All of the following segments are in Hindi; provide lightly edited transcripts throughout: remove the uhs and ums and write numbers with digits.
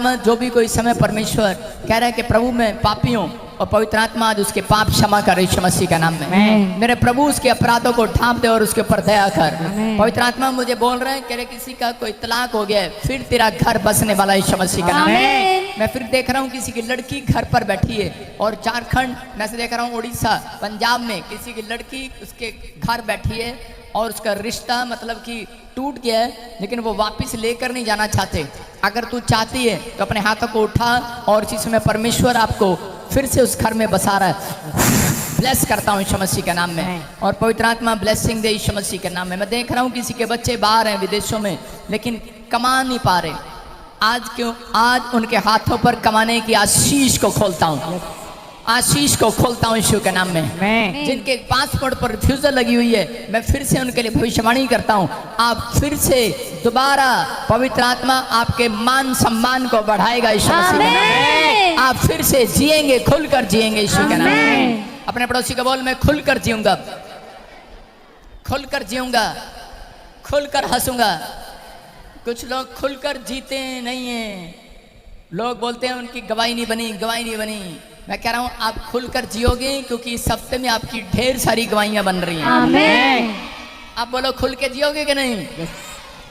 आत्मा जो भी कोई समय परमेश्वर कह रहा है कि प्रभु मैं पापी हूँ, और पवित्र आत्मा आज उसके पाप क्षमा कर यीशु मसीह का नाम में। मेरे प्रभु उसके अपराधों को ढांप दे और उसके ऊपर दया कर। पवित्र आत्मा मुझे बोल रहे हैं, कह रहे किसी का कोई तलाक हो गया है, फिर तेरा घर बसने वाला यीशु मसीह का नाम में। मैं फिर देख रहा हूँ किसी की लड़की घर पर बैठी है, और झारखंड में से देख रहा हूँ, उड़ीसा, पंजाब में किसी की लड़की उसके घर बैठी है, और उसका रिश्ता मतलब कि टूट गया है, लेकिन वो वापस लेकर नहीं जाना चाहते। अगर तू चाहती है तो अपने हाथों को उठा, और इसी समय परमेश्वर आपको फिर से उस घर में बसा रहा है। ब्लेस करता हूँ यीशु मसीह के नाम में, और पवित्र आत्मा ब्लेसिंग दे यीशु मसीह के नाम में। मैं देख रहा हूँ किसी के बच्चे बाहर हैं विदेशों में, लेकिन कमा नहीं पा रहे। आज क्यों? आज उनके हाथों पर कमाने की आशीष को खोलता हूँ, आशीष को खोलता हूँ यीशु के नाम में। जिनके पासपोर्ट पर रिफ्यूजल लगी हुई है, मैं फिर से उनके लिए भविष्यवाणी करता हूँ, आप फिर से दोबारा पवित्र आत्मा आपके मान सम्मान को बढ़ाएगा यीशु मसीह के नाम में। आप फिर से जिएंगे, खुलकर जिएंगे यीशु के नाम में। अपने पड़ोसी को बोल, मैं खुलकर जीऊंगा, खुलकर जीऊंगा, खुलकर हंसूंगा। कुछ लोग खुलकर जीते नहीं है, लोग बोलते हैं उनकी गवाही नहीं बनी, गवाही नहीं बनी। मैं कह रहा हूं आप खुलकर जियोगे, क्योंकि इस हफ्ते में आपकी ढेर सारी गवाहियां बन रही हैं। आमीन। आप बोलो खुल के जियोगे कि नहीं?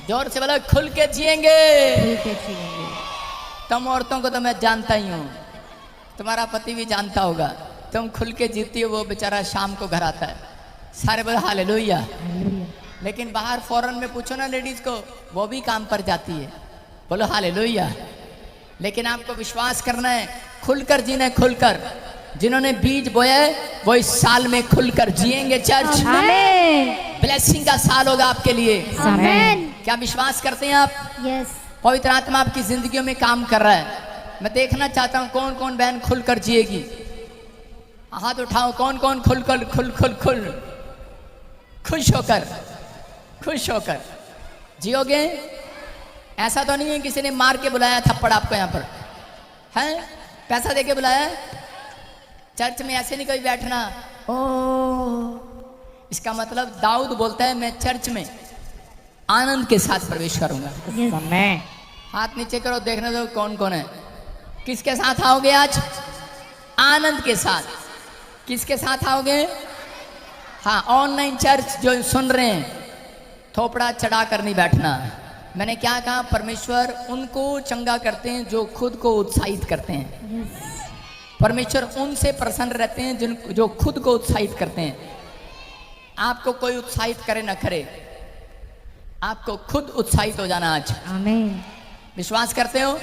जोर से बोलो खुल के जिएंगे। तुम औरतों को तो मैं जानता ही हूँ, तुम्हारा पति भी जानता होगा, तुम खुल के जीती हो, वो बेचारा शाम को घर आता है, सारे बोलो हालेलुया। लेकिन बाहर फॉरेन में पूछो ना लेडीज को, वो भी काम पर जाती है, बोलो हालेलुया। लेकिन आपको विश्वास करना है, खुलकर जीना है, खुलकर। जिन्होंने बीज बोया है वो इस साल में खुलकर जिएंगे। चर्च ब्लेसिंग का साल होगा आपके लिए। क्या विश्वास करते हैं आप? यस। पवित्र आत्मा आपकी जिंदगियों में काम कर रहा है। मैं देखना चाहता हूँ कौन कौन बहन खुलकर जिएगी। हाथ उठाओ, कौन कौन खुल खुल खुल खुल खुल खुश होकर, खुश होकर जियोगे। ऐसा तो नहीं है किसी ने मार के बुलाया थप्पड़ आपको यहाँ पर, है पैसा देके बुलाया? चर्च में ऐसे नहीं कोई बैठना। ओ, इसका मतलब दाऊद बोलता है मैं चर्च में आनंद के साथ प्रवेश करूंगा। हाथ नीचे करो, देखने दो कौन कौन है। किसके साथ आओगे आज? आनंद के साथ। किसके साथ आओगे? हाँ, ऑनलाइन चर्च जो सुन रहे हैं, थोपड़ा चढ़ा कर नहीं बैठना। मैंने क्या कहा? परमेश्वर उनको चंगा करते हैं जो खुद को उत्साहित करते हैं। परमेश्वर उनसे प्रसन्न रहते हैं जिन जो खुद को उत्साहित करते हैं। आपको कोई उत्साहित करे ना करे, आपको खुद उत्साहित हो जाना आज। आमीन। विश्वास करते हो?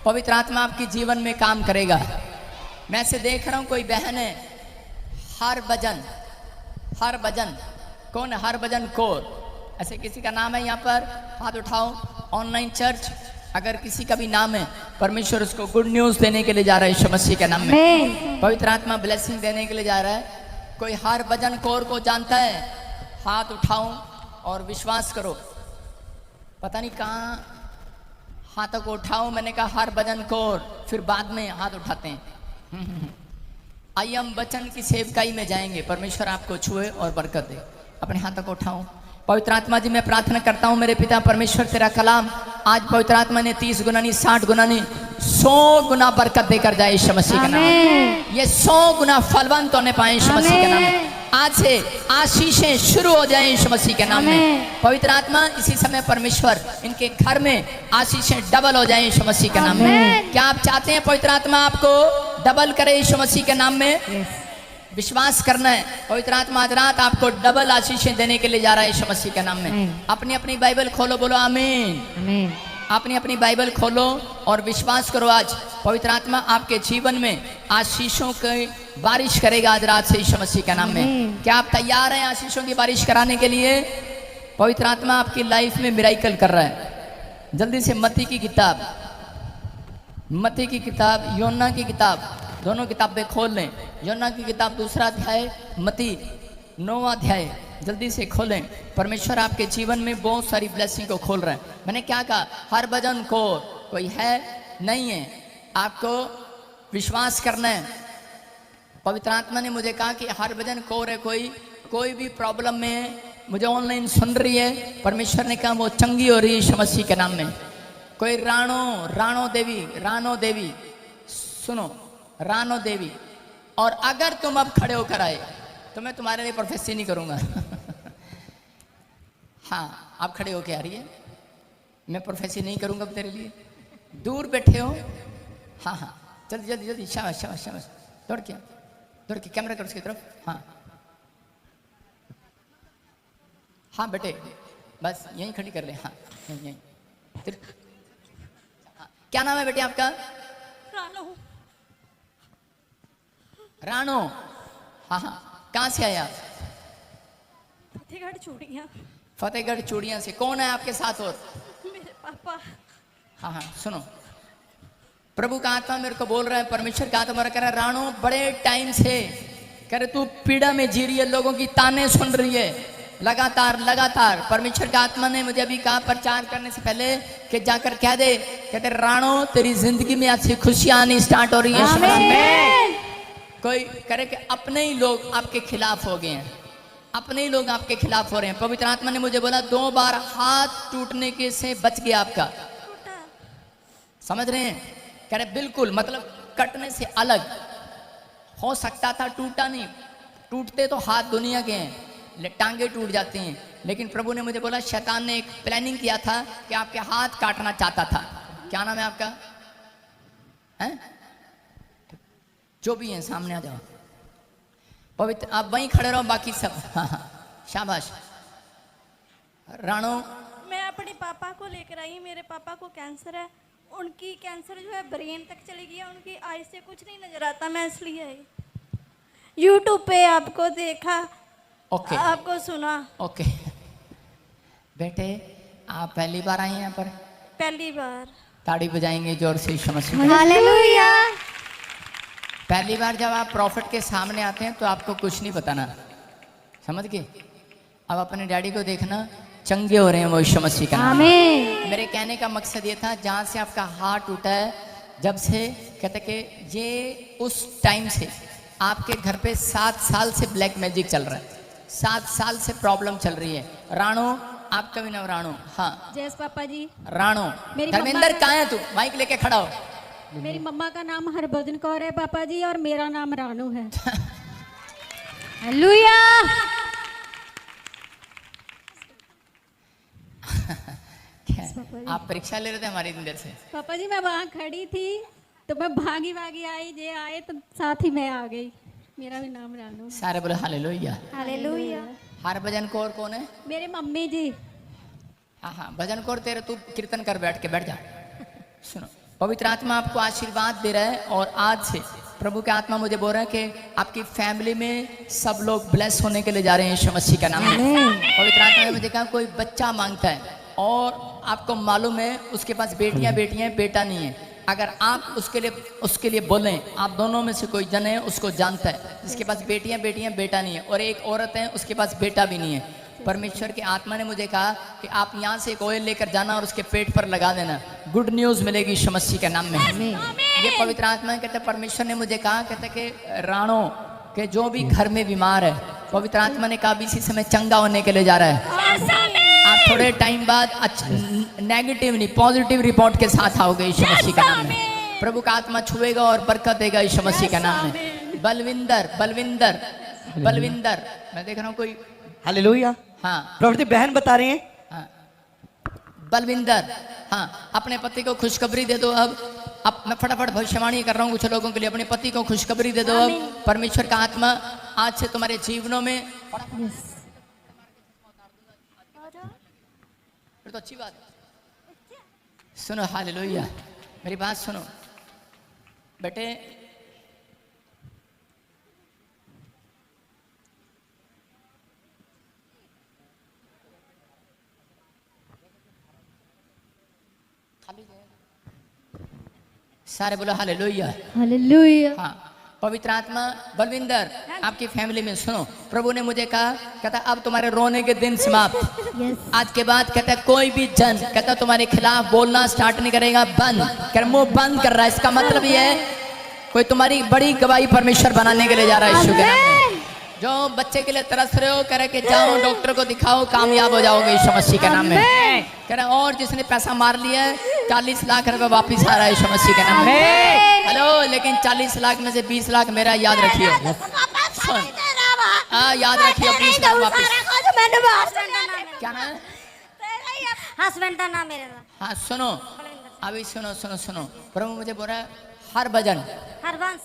पवित्र आत्मा आपके जीवन में काम करेगा। मैं से देख रहा हूं कोई बहन है, हर भजन, हर भजन, कौन है? हर भजन कोर, ऐसे किसी का नाम है यहाँ पर? हाथ उठाओ। ऑनलाइन चर्च, अगर किसी का भी नाम है, परमेश्वर उसको गुड न्यूज देने के लिए जा रहा है यीशु मसीह के नाम में। पवित्र आत्मा ब्लेसिंग देने के लिए जा रहा है। कोई हर भजन कोर को जानता है? हाथ उठाओ और विश्वास करो। पता नहीं कहाँ हाथों को उठाओ। मैंने कहा हर भजन कोर, फिर बाद में हाथ उठाते हैं। आइए हम वचन की सेवकाई में जाएंगे। परमेश्वर आपको छुए और बरकत दे। अपने हाथों को उठाओ। पवित्र आत्मा जी, मैं प्रार्थना करता हूँ मेरे पिता परमेश्वर, तेरा कलाम आज पवित्र आत्मा ने 30 गुना नहीं, 60 गुना नहीं, 100 गुना बरकत देकर जाए यीशु मसीह के नाम में। ये 100 गुना फलवंत होने पाए यीशु मसीह के नाम में। आज से आशीषें शुरू हो जाए यीशु मसीह के नाम में। पवित्र आत्मा इसी समय परमेश्वर इनके घर में आशीषें डबल हो जाए यीशु मसीह के नाम में। क्या आप चाहते हैं पवित्र आत्मा आपको डबल करे यीशु मसीह के नाम में? विश्वास करना है। पवित्र आत्मा आज रात आपको डबल आशीषें देने के लिए जा रहा है यीशु मसीह के नाम में। अपनी अपनी बाइबल खोलो, बोलो आमीन। अपनी अपनी बाइबल खोलो और विश्वास करो। आज पवित्र आत्मा आपके जीवन में आशीषों की बारिश करेगा आज रात से यीशु मसीह के नाम में। क्या आप तैयार हैं आशीषों की बारिश कराने के लिए? पवित्र आत्मा आपकी लाइफ में मिराइकल कर रहा है। जल्दी से मत्ती की किताब, मत्ती की किताब, योना की किताब, दोनों किताबें खोल लें। योना की किताब 2 अध्याय, मत्ती 9 अध्याय, जल्दी से खोलें। परमेश्वर आपके जीवन में बहुत सारी ब्लेसिंग को खोल रहा है। मैंने क्या कहा? हर भजन को कोई है नहीं है, आपको विश्वास करना है। पवित्र आत्मा ने मुझे कहा कि हर भजन को है, कोई भी प्रॉब्लम में है, मुझे ऑनलाइन सुन रही है, परमेश्वर ने कहा वो चंगी हो रही है यीशु मसीह के नाम में। कोई राणो देवी, सुनो, रानो देवी। और अगर तुम अब खड़े होकर आए तो मैं तुम्हारे लिए प्रोफेसी नहीं करूंगा। हाँ, आप खड़े होके आ रही है, मैं प्रोफेसी नहीं करूंगा अब तेरे लिए। दूर बैठे हो, हाँ हाँ, जल्दी जल्दी जल्दी, शाबाश शाबाश शाबाश, दौड़ के कैमरा कर उसकी तरफ। हाँ हाँ बेटे, बस यहीं खड़ी कर ले। हाँ यहीं। हाँ, क्या नाम है बेटे आपका? रानो। हाँ हाँ, कहाँ से आया? फतेहगढ़ चूड़ियाँ से। कौन है आपके साथ? और मेरे पापा। हाँ हाँ, सुनो, प्रभु का आत्मा मेरे को बोल रहा है, परमेश्वर का आत्मा कह रहा है, रानो बड़े टाइम से कह रहे तू पीड़ा में जी रही है, लोगों की ताने सुन रही है, लगातार। परमेश्वर का आत्मा ने मुझे अभी कहा प्रचार करने से पहले कि जाकर कह दे, कहते रानो तेरी जिंदगी में आज से खुशियां आनी स्टार्ट हो रही है। कोई करे कि अपने ही लोग आपके खिलाफ हो गए हैं, अपने ही लोग आपके खिलाफ हो रहे हैं। पवित्र आत्मा ने मुझे बोला 2 बार हाथ टूटने के से बच गया आपका। समझ रहे हैं? कह रहे बिल्कुल, मतलब कटने से अलग हो सकता था, टूटा नहीं। टूटते तो हाथ दुनिया के हैं, टांगे टूट जाती हैं, लेकिन प्रभु ने मुझे बोला शैतान ने एक प्लानिंग किया था कि आपके हाथ काटना चाहता था। क्या नाम है आपका? हैं? जो भी है सामने आ जाओ। पवित्र, आप वहीं खड़े रहो, बाकी सब। हाँ हाँ, शाबाश। राणो, मैं अपने पापा को लेकर आई। मेरे पापा को कैंसर है, उनकी कैंसर जो है ब्रेन तक चली गई है, उनकी आई से कुछ नहीं नजर आता। मैं इसलिए आई, यूट्यूब पे आपको देखा, ओके, आपको सुना। ओके बेटे, आप पहली बार आई हैं यहाँ पर? पहली बार। ताड़ी बजाएंगे जोर से, समझ। हालेलुया। पहली बार जब आप प्रॉफिट के सामने आते हैं तो आपको कुछ नहीं बताना, समझ गए? अब अपने डैडी को देखना, चंगे हो रहे हैं वो यीशु मसीह का नाम। मेरे कहने का मकसद ये था, जहाँ से आपका हार्ट टूटा है, जब से कहते कि ये उस टाइम से आपके घर पे 7 साल से ब्लैक मैजिक चल रहा है, 7 साल से प्रॉब्लम चल रही है। राणो, आपका भी नाम राणो? हाँ, जयस पापा जी। राणो। धर्मेंद्र कहाँ है तू? माइक लेके खड़ा हो। मेरी मम्मा का नाम हरभजन कौर है पापा जी, और मेरा नाम रानू है। हालेलुया। आप परीक्षा ले रहे थे हमारी दिन से? पापा जी, मैं वहाँ खड़ी थी तो मैं भागी आई, जे आए तो साथ ही मैं आ गई। मेरा भी नाम रानू है। सारे बोले हालेलुया। हालेलुया। हरभजन कौर कौन है? मेरे मम्मी जी। हाँ हाँ, भजन कौर तेरे, तू कीर्तन कर, बैठ जा। सुनो, पवित्र आत्मा आपको आशीर्वाद दे रहा है, और आज से प्रभु का आत्मा मुझे बोल रहा है कि आपकी फैमिली में सब लोग ब्लेस होने के लिए जा रहे हैं यीशु मसीह का नाम में। पवित्र आत्मा ने मुझे कहा कोई बच्चा मांगता है, और आपको मालूम है उसके पास बेटियां हैं, बेटा नहीं है। अगर आप उसके लिए बोलें, आप दोनों में से कोई जन है उसको जानता है, जिसके पास बेटियां बेटा नहीं है, और एक औरत है उसके पास बेटा भी नहीं है। परमेश्वर के आत्मा ने मुझे कहा कि आप यहाँ से एक ऑयल लेकर जाना और उसके पेट पर लगा देना, गुड न्यूज़ मिलेगी यीशु मसीह के नाम में। ये पवित्र आत्मा कहते, परमेश्वर ने मुझे कहा, कहते कि राणो के जो भी घर में बीमार है, पवित्र आत्मा ने कहा इसी समय चंगा होने के लिए जा रहा है। आप थोड़े टाइम बाद नेगेटिव नहीं पॉजिटिव रिपोर्ट के साथ आओगे यीशु मसीह का नाम में। प्रभु का आत्मा छुएगा और बरकत देगा यीशु मसीह का नाम में। बलविंदर, मैं देख रहा हूँ कोई। हालेलुया। हाँ, प्रॉफिट बहन बता रहे हैं। हाँ, बलविंदर, हाँ, अपने पति को खुशखबरी दे दो। अब मैं फटाफट भविष्यवाणी कर रहा हूँ कुछ लोगों के लिए, अपने पति को खुशखबरी दे दो। अब परमेश्वर का आत्मा आज से तुम्हारे जीवनों में, फिर तो अच्छी बात है। सुनो, हालेलुया, मेरी बात सुनो बेटे। सारे बोलो हालेलुया। हालेलुया। हाँ, पवित्र आत्मा, बलविंदर, आपकी फैमिली में सुनो, प्रभु ने मुझे कहा, कहता अब तुम्हारे रोने के दिन समाप्त। आज के बाद कहता कोई भी जन कहता तुम्हारे खिलाफ बोलना स्टार्ट नहीं करेगा, बंद मुंह बंद कर रहा है। इसका मतलब ये है कोई तुम्हारी बड़ी गवाही परमेश्वर बनाने के लिए जा रहा है यीशु के नाम में। जो बच्चे के लिए तरस रहे हो, कह रहे कि जाओ डॉक्टर को दिखाओ, कामयाब हो जाओगे यीशु मसीह के नाम में। कह रहे और जिसने पैसा मार लिया है 40 लाख रुपए वापिस आ रहा है यीशु मसीह के नाम में। हेलो, लेकिन 40 लाख में से 20 लाख मेरा, याद रखिए। हाँ, याद रखिए, 20 लाख वापिस। क्या नाम है? हस्बैंड का नाम मेरे का। हाँ सुनो, अभी सुनो सुनो सुनो। प्रभु मुझे बोल रहा है हरभजन, हरबंश।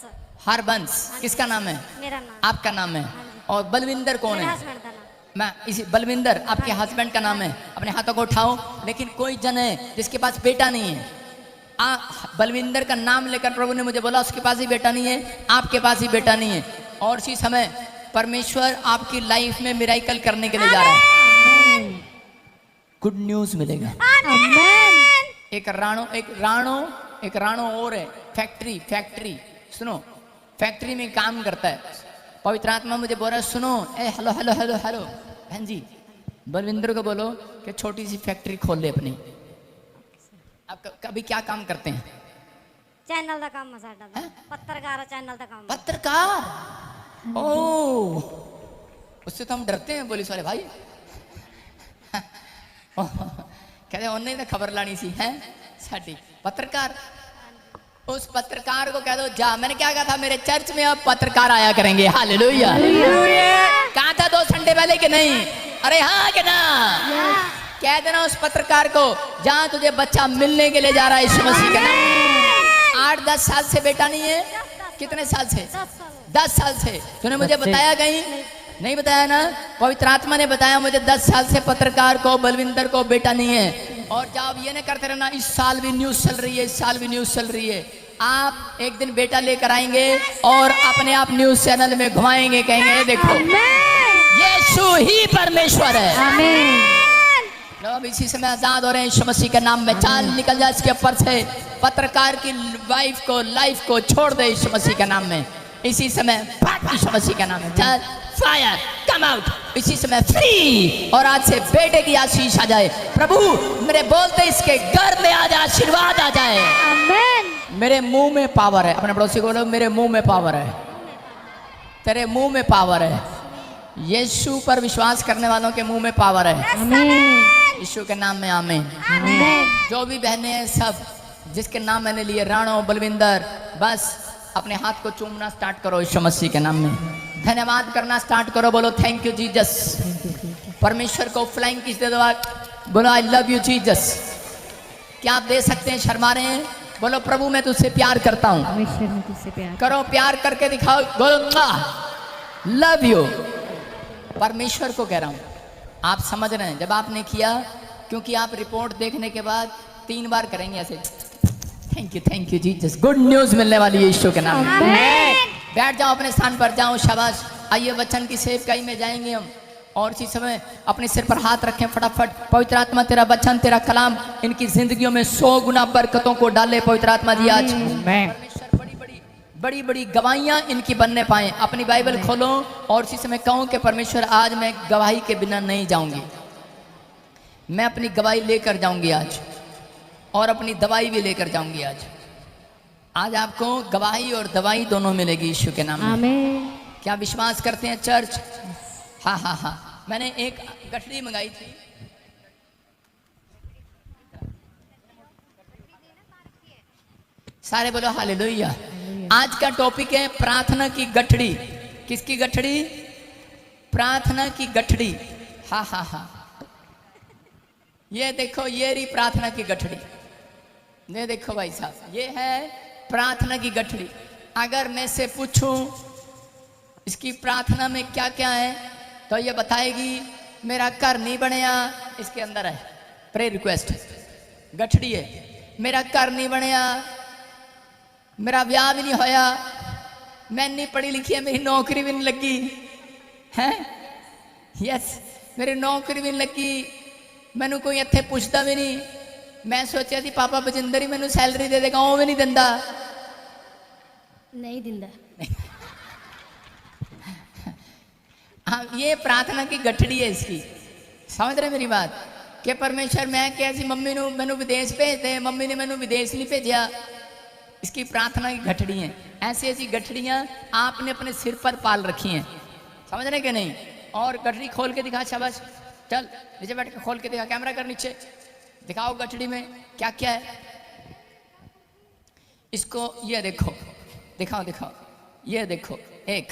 हरबंश किसका नाम है? मेरा नाम। आपका नाम है। और बलविंदर कौन मेरे है? हस्बैंड का नाम। मैं इसी बलविंदर आपके हस्बैंड का नाम है। अपने हाथों को उठाओ। लेकिन कोई जन है जिसके पास बेटा नहीं है, बलविंदर का नाम लेकर प्रभु ने मुझे बोला उसके पास ही बेटा नहीं है, आपके पास ही बेटा नहीं है। और इसी समय परमेश्वर आपकी लाइफ में मिराइकल करने के लिए जा रहा है। गुड न्यूज मिलेगा। एक राणो और है, फैक्ट्री सुनो, फैक्ट्री में काम करता है। पवित्र आत्मा मुझे बोल रहा है सुनो, ए हेलो हेलो हेलो हेलो बहन जी, बलविंदर को बोलो कि छोटी सी फैक्ट्री खोल ले अपनी। आप कभी क्या काम करते हैं? चैनल का काम है साडा, पत्रकार है, चैनल का काम। पत्रकार? ओ, उससे तो हम डरते हैं पुलिस वाले भाई। कहते उन्हें तो खबर लानी सी है साडी पत्रकार। उस पत्रकार को कह दो जा। मैंने क्या कहा था, मेरे चर्च में अब पत्रकार आया करेंगे। हालेलुया। कहा था 2 संडे पहले कि नहीं? अरे हाँ कि ना? कह देना उस पत्रकार को, जहाँ तुझे बच्चा मिलने के लिए जा रहा है यीशु मसीह का नाम। 8-10 साल से बेटा नहीं है? कितने साल से? 10 साल से। तूने मुझे बताया कहीं? नहीं बताया ना? पवित्र आत्मा ने बताया मुझे 10 साल से पत्रकार को, बलविंदर को बेटा नहीं है। और जब आप ये नहीं करते रहना इस साल भी न्यूज चल रही है, इस साल भी न्यूज चल रही है। आप एक दिन बेटा लेकर आएंगे और अपने आप न्यूज चैनल में घुमाएंगे, कहेंगे देखो यीशु ही परमेश्वर है। आमीन। अब इसी समय आजाद हो रहे हैं यीशु मसीह के नाम में। चाल निकल जाए इसके ऊपर से, पत्रकार की वाइफ को, लाइफ को छोड़ दे यीशु मसीह के नाम में। इसी समय यीशु मसीह के नाम में चल फायर कम आउट। इसी समय फ्री। और आज से बेटे की आशीष आ जाए। प्रभु मेरे बोलते इसके घर में आज आशीर्वाद आ जाए। आमीन। मेरे मुंह में पावर है। अपने पड़ोसी को बोलो मेरे मुंह में पावर है। तेरे मुंह में पावर है। यीशु पर विश्वास करने वालों के मुंह में पावर है। आमीन। यीशु के नाम में आमीन। आमीन। जो भी बहनें हैं सब जिसके नाम मैंने लिए, राणो, बलविंदर, बस अपने हाथ को चूमना स्टार्ट करो यीशु मसीह के नाम में। धन्यवाद करना स्टार्ट करो। बोलो थैंक यू जीसस। परमेश्वर को फ्लाइंग किस दे दो, बोलो आई लव यू जीसस। क्या आप दे सकते हैं? शर्मा रहे हैं? बोलो प्रभु मैं तुझसे प्यार करता हूँ। करो, प्यार करके दिखाओ। बोलो लव यू। परमेश्वर को कह रहा हूँ, आप समझ रहे हैं? जब आपने किया, क्योंकि आप रिपोर्ट देखने के बाद 3 बार करेंगे ऐसे, thank you Jesus. Good news मिलने वाली है यीशु के नाम में। बैठ जाओ अपने स्थान पर, जाओ शाबाश। आइए वचन की सेवकाई में जाएंगे हम। और इसी समय अपने सिर पर हाथ रखें फटाफट। पवित्र आत्मा तेरा वचन, तेरा कलाम इनकी जिंदगियों में 100 गुना बरकतों को डाले पवित्र आत्मा जी। आज परमेश्वर बड़ी बड़ी गवाहियां इनकी बनने पाए। अपनी बाइबल खोलो और इसी समय कहो कि परमेश्वर आज मैं गवाही के बिना नहीं जाऊंगी, मैं अपनी गवाही लेकर जाऊंगी आज, और अपनी दवाई भी लेकर जाऊंगी आज। आज आपको गवाही और दवाई दोनों मिलेगी यीशु के नाम में। आमीन। क्या विश्वास करते हैं चर्च? हाँ हाँ हाँ। मैंने एक गठरी मंगाई थी। सारे बोलो हालेलुया। आज का टॉपिक है प्रार्थना की गठड़ी। किसकी गठड़ी? प्रार्थना की गठड़ी। हाँ हाँ हाँ। ये देखो, ये रही प्रार्थना की गठड़ी। ये देखो भाई साहब, ये है प्रार्थना की गठड़ी। अगर मैं से पूछूं इसकी प्रार्थना में क्या क्या है, तो ये बताएगी मेरा घर नहीं बनया, इसके अंदर है प्रे रिक्वेस्ट, गठड़ी है। मेरा घर नहीं बनया, मेरा ब्याह भी नहीं होया, मैं नहीं पढ़ी लिखी है, मेरी नौकरी भी नहीं लगी है। यस, मेरी नौकरी भी नहीं लगी, मैनू कोई इत्थे पुछदा भी नहीं। मैं सोचा थी पापा बजिंदर ही मैनू सैलरी दे देगा, वो भी नहीं दिंदा। नहीं दिंदा। हाँ, ये प्रार्थना की गठड़ी है इसकी। समझ रहे मेरी बात? कि परमेश्वर मैं कैसी मम्मी नू मैनू विदेश भेज दे, मम्मी ने मैनू विदेश नहीं भेजा। इसकी प्रार्थना की गठड़ी है। ऐसी ऐसी गठड़ियाँ आपने अपने सिर पर पाल रखी हैं। समझ रहे कि नहीं? और गठड़ी खोल के दिखा, शाबाश, चल नीचे बैठ के खोल के दिखा, कैमरा कर नीचे, दिखाओ गठड़ी में क्या क्या है। इसको ये देखो, दिखाओ दिखाओ, ये देखो, 1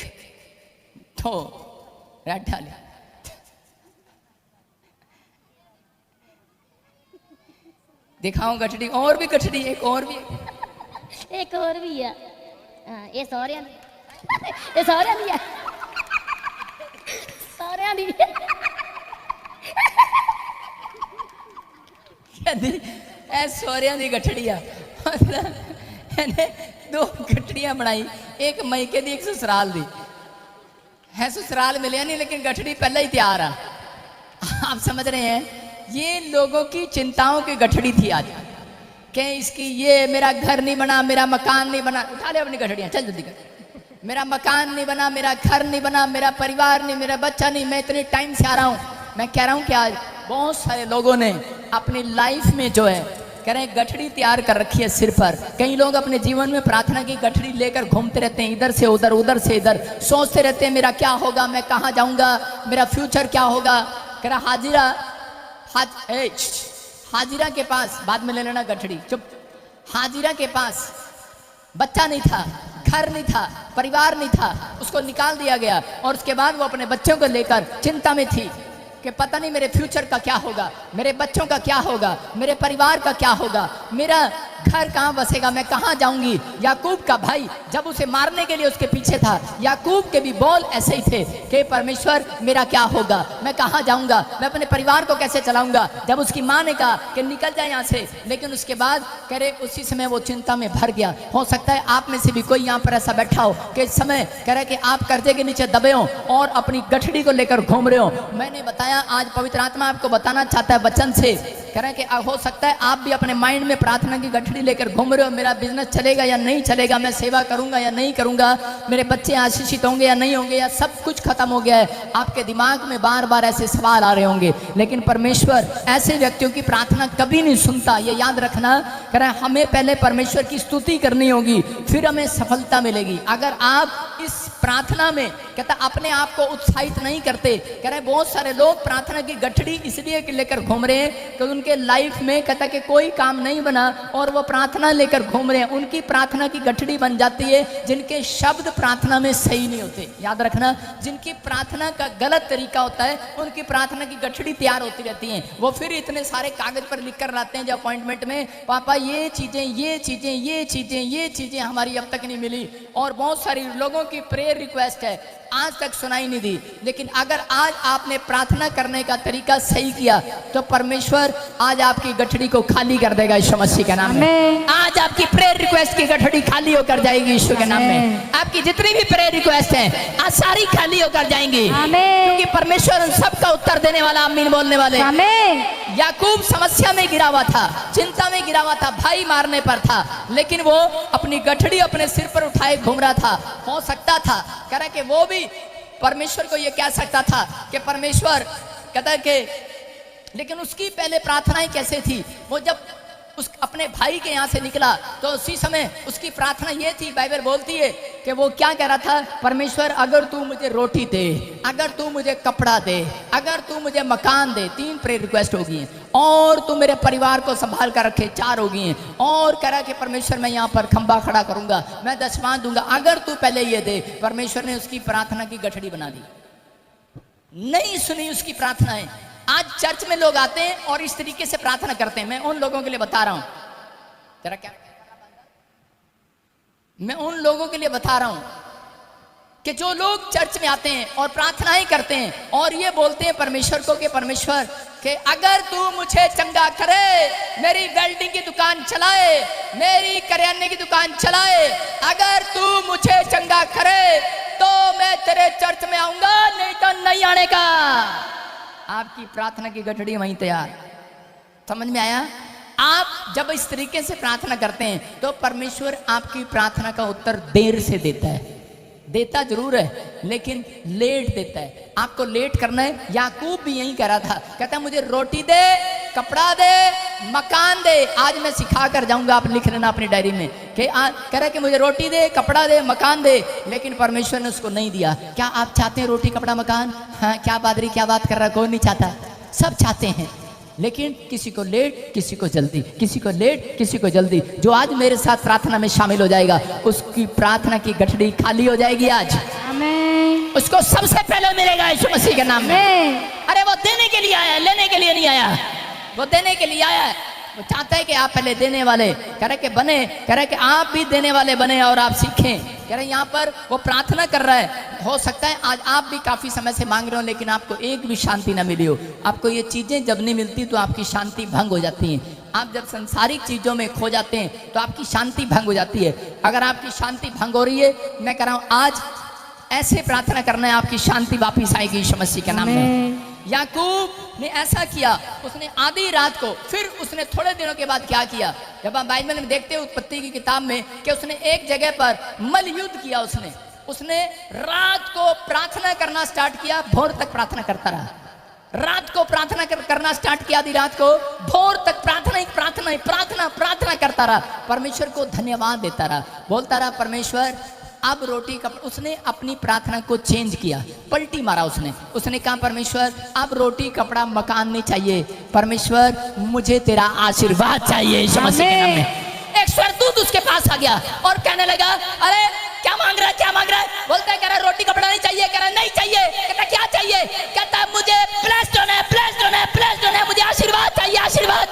2 रेड डाले, दिखाओ गठड़ी, और भी गठड़ी, एक और भी, एक और भी है। हाँ, ये सौरिया ये सौरिया दी है, सौरिया दी ऐ सोरिया दी गठड़िया, मैंने 2 गठड़ियां बनाई, एक मैके दी एक ससुराल दी है। ससुराल मिले नहीं लेकिन गठड़ी पहले ही तैयार है। आप समझ रहे हैं? ये लोगों की चिंताओं की गठड़ी थी आज, कि इसकी ये मेरा घर नहीं बना, मेरा मकान नहीं बना, उठा ले अपनी गठड़ियां, चल जल्दी कर, मेरा मकान नहीं बना, मेरा घर नहीं बना, मेरा परिवार नहीं, मेरा बच्चा नहीं, मैं इतने टाइम से आ रहा हूँ। मैं कह रहा हूँ कि आज बहुत सारे लोगों ने अपनी लाइफ में जो है कह रहे हैं गठड़ी तैयार कर रखी है सिर पर। कई लोग अपने जीवन में प्रार्थना की गठड़ी लेकर घूमते रहते हैं, इधर से उधर, उधर से इधर, सोचते रहते हैं मेरा क्या होगा, मैं कहाँ जाऊँगा, मेरा फ्यूचर क्या होगा। कह रहा हाजिरा के पास, बाद में ले लेना गठड़ी, चुप। हाजिरा के पास बच्चा नहीं था, घर नहीं था, परिवार नहीं था, उसको निकाल दिया गया और उसके बाद वो अपने बच्चों को लेकर चिंता में थी कि पता नहीं मेरे फ्यूचर का क्या होगा, मेरे बच्चों का क्या होगा, मेरे परिवार का क्या होगा, मेरा घर कहाँ बसेगा, मैं कहाँ जाऊंगी। याकूब का भाई जब उसे मारने के लिए उसके पीछे था, याकूब के भी बोल ऐसे ही थे कि परमेश्वर मेरा क्या होगा, मैं कहाँ जाऊंगा, मैं अपने परिवार को कैसे चलाऊंगा। जब उसकी माँ ने कहा कि निकल जाए यहाँ से, लेकिन उसके बाद कह रहे उसी समय वो चिंता में भर गया। हो सकता है आप में से भी कोई यहाँ पर ऐसा बैठा हो कि इस समय कह रहे कि आप कर्जे के नीचे दबे हो और अपनी गठड़ी को लेकर घूम रहे हो। मैंने बताया आज पवित्र आत्मा आपको बताना चाहता है वचन से, कह रहे कि हो सकता है आप भी अपने माइंड में प्रार्थना की गठड़ी लेकर घूम रहे हो, मेरा बिजनेस चलेगा या नहीं चलेगा, मैं सेवा करूंगा या नहीं करूंगा, मेरे बच्चे आशीषित होंगे या नहीं होंगे, या सब कुछ खत्म हो गया है। आपके दिमाग में बार बार ऐसे सवाल आ रहे होंगे, लेकिन परमेश्वर ऐसे व्यक्तियों की प्रार्थना कभी नहीं सुनता, ये याद रखना। कह रहे हमें पहले परमेश्वर की स्तुति करनी होगी, फिर हमें सफलता मिलेगी। अगर आप इस प्रार्थना में कहता अपने आप को उत्साहित नहीं करते, कह रहे बहुत सारे लोग प्रार्थना की गठड़ी इसलिए लेकर घूम रहे हैं कि उनके लाइफ में कहता कि कोई काम नहीं बना और वो प्रार्थना लेकर घूम रहे हैं। उनकी प्रार्थना की गठड़ी बन जाती है जिनके शब्द प्रार्थना में सही नहीं होते। याद रखना, जिनकी प्रार्थना का गलत तरीका होता है उनकी प्रार्थना की गठड़ी तैयार होती रहती है। वो फिर इतने सारे कागज पर लिख कर लाते हैं जो अपॉइंटमेंट में, पापा ये चीजें ये चीजें ये चीजें ये चीजें हमारी अब तक नहीं मिली। और बहुत सारी लोगों की प्रेयर रिक्वेस्ट है आज तक सुनाई नहीं दी। लेकिन अगर आज आपने प्रार्थना करने का तरीका सही किया तो परमेश्वर आज आपकी गठड़ी को खाली कर देगा यीशु मसीह के नाम में। आज आपकी प्रेयर रिक्वेस्ट की गठड़ी खाली होकर जाएगी यीशु के नाम में। आपकी जितनी भी प्रेयर रिक्वेस्ट है आज सारी खाली होकर जाएंगी, क्योंकि परमेश्वर उन सबका उत्तर देने वाला, आमीन बोलने वाले। याकूब समस्या में गिरा हुआ था, चिंता में गिरा हुआ था, भाई मारने पर था, लेकिन वो अपनी गठड़ी अपने सिर पर उठाए घूम रहा था। हो सकता था कह रहा कि वो भी परमेश्वर को ये कह सकता था कि परमेश्वर कहता कि, लेकिन उसकी पहले प्रार्थनाएं कैसे थी। वो जब उस अपने भाई के यहाँ से निकला तो उसी समय उसकी प्रार्थना ये थी, बाइबल बोलती है कि वो क्या कह रहा था, परमेश्वर अगर तू मुझे रोटी दे, अगर तू मुझे कपड़ा दे, अगर तू मुझे मकान दे। 3 प्रेयर रिक्वेस्ट होगी हैं। और तू मेरे परिवार को संभाल कर रखे, 4 होगी हैं। और कह रहा कि परमेश्वर मैं यहाँ पर खंबा खड़ा करूंगा, मैं दशमांश दूंगा, अगर तू पहले ये दे। परमेश्वर ने उसकी प्रार्थना की गठड़ी बना दी, नहीं सुनी उसकी प्रार्थनाएं। आज चर्च में लोग आते हैं और इस तरीके से प्रार्थना करते हैं। मैं उन लोगों के लिए बता रहा हूं, तेरा क्या, मैं उन लोगों के लिए बता रहा हूं कि जो लोग चर्च में आते हैं और प्रार्थनाएं करते हैं और ये बोलते हैं परमेश्वर को कि परमेश्वर कि अगर तू मुझे चंगा करे, मेरी वेल्डिंग की दुकान चलाए, मेरी करियाने की दुकान चलाए, अगर तू मुझे चंगा करे तो मैं तेरे चर्च में आऊंगा, नहीं तो नहीं आने का। आपकी प्रार्थना की गठड़ी वहीं तैयार। समझ में आया? आप जब इस तरीके से प्रार्थना करते हैं तो परमेश्वर आपकी प्रार्थना का उत्तर देर से देता है। देता जरूर है लेकिन लेट देता है। आपको लेट करना है। याकूब भी यही कह रहा था, कहता मुझे रोटी दे, कपड़ा दे, मकान दे। आज मैं सिखा कर जाऊंगा, आप लिख लेना अपनी डायरी में कि कह रहा कि मुझे रोटी दे, कपड़ा दे, मकान दे, लेकिन परमेश्वर ने उसको नहीं दिया। क्या आप चाहते हैं रोटी, कपड़ा, मकान? हाँ, क्या पादरी क्या बात कर रहा है, कोई नहीं चाहता, सब चाहते हैं, लेकिन किसी को लेट, किसी को जल्दी, किसी को लेट, किसी को जल्दी। जो आज मेरे साथ प्रार्थना में शामिल हो जाएगा, उसकी प्रार्थना की गठरी खाली हो जाएगी आज। आमीन। उसको सबसे पहले मिलेगा यीशु मसीह के नाम में। अरे वो देने के लिए आया, लेने के लिए नहीं आया, वो देने के लिए आया है। वो चाहता है कि आप पहले देने वाले, कह रहे कि बने, कह रहे कि आप भी देने वाले बने और आप सीखें। कह रहे यहाँ पर वो प्रार्थना कर रहा है। हो सकता है आज आप भी काफ़ी समय से मांग रहे हो, लेकिन आपको एक भी शांति ना मिली हो। आपको ये चीज़ें जब नहीं मिलती तो आपकी शांति भंग हो जाती है। आप जब संसारिक चीज़ों में खो जाते हैं तो आपकी शांति भंग हो जाती है। अगर आपकी शांति भंग हो रही है, मैं कह रहा हूँ आज ऐसे प्रार्थना करना है, आपकी शांति वापिस आएगी यीशु मसीह के नाम में। याकूब ने ऐसा किया, उसने आधी रात को, फिर उसने थोड़े दिनों के बाद क्या किया, जब हम बाइबल में देखते हैं उत्पत्ति की किताब में कि उसने एक जगह पर मल युद्ध किया। उसने रात को प्रार्थना करना स्टार्ट किया, भोर तक प्रार्थना करता रहा। रात को प्रार्थना करना स्टार्ट किया, आधी रात को, भोर तक प्रार्थना ही प्रार्थना ही प्रार्थना प्रार्थना करता रहा। परमेश्वर को धन्यवाद देता रहा, बोलता रहा परमेश्वर अब रोटी का। उसने अपनी प्रार्थना को चेंज किया, पलटी मारा। उसने कहा परमेश्वर अब रोटी, कपड़ा, मकान नहीं चाहिए, परमेश्वर मुझे तेरा आशीर्वाद चाहिए यीशु मसीह के नाम में। एक स्वर्गदूत उसके पास आ गया और कहने लगा अरे क्या मांग रहा है, क्या मांग रहा है? बोलता है, कह रहा रोटी कपड़ा नहीं चाहिए, कह रहा नहीं चाहिए। कहता क्या चाहिए? कहता मुझे ब्लेस्ड होना है, ब्लेस्ड होना है, ब्लेस्ड होना है, मुझे आशीर्वाद चाहिए, आशीर्वाद,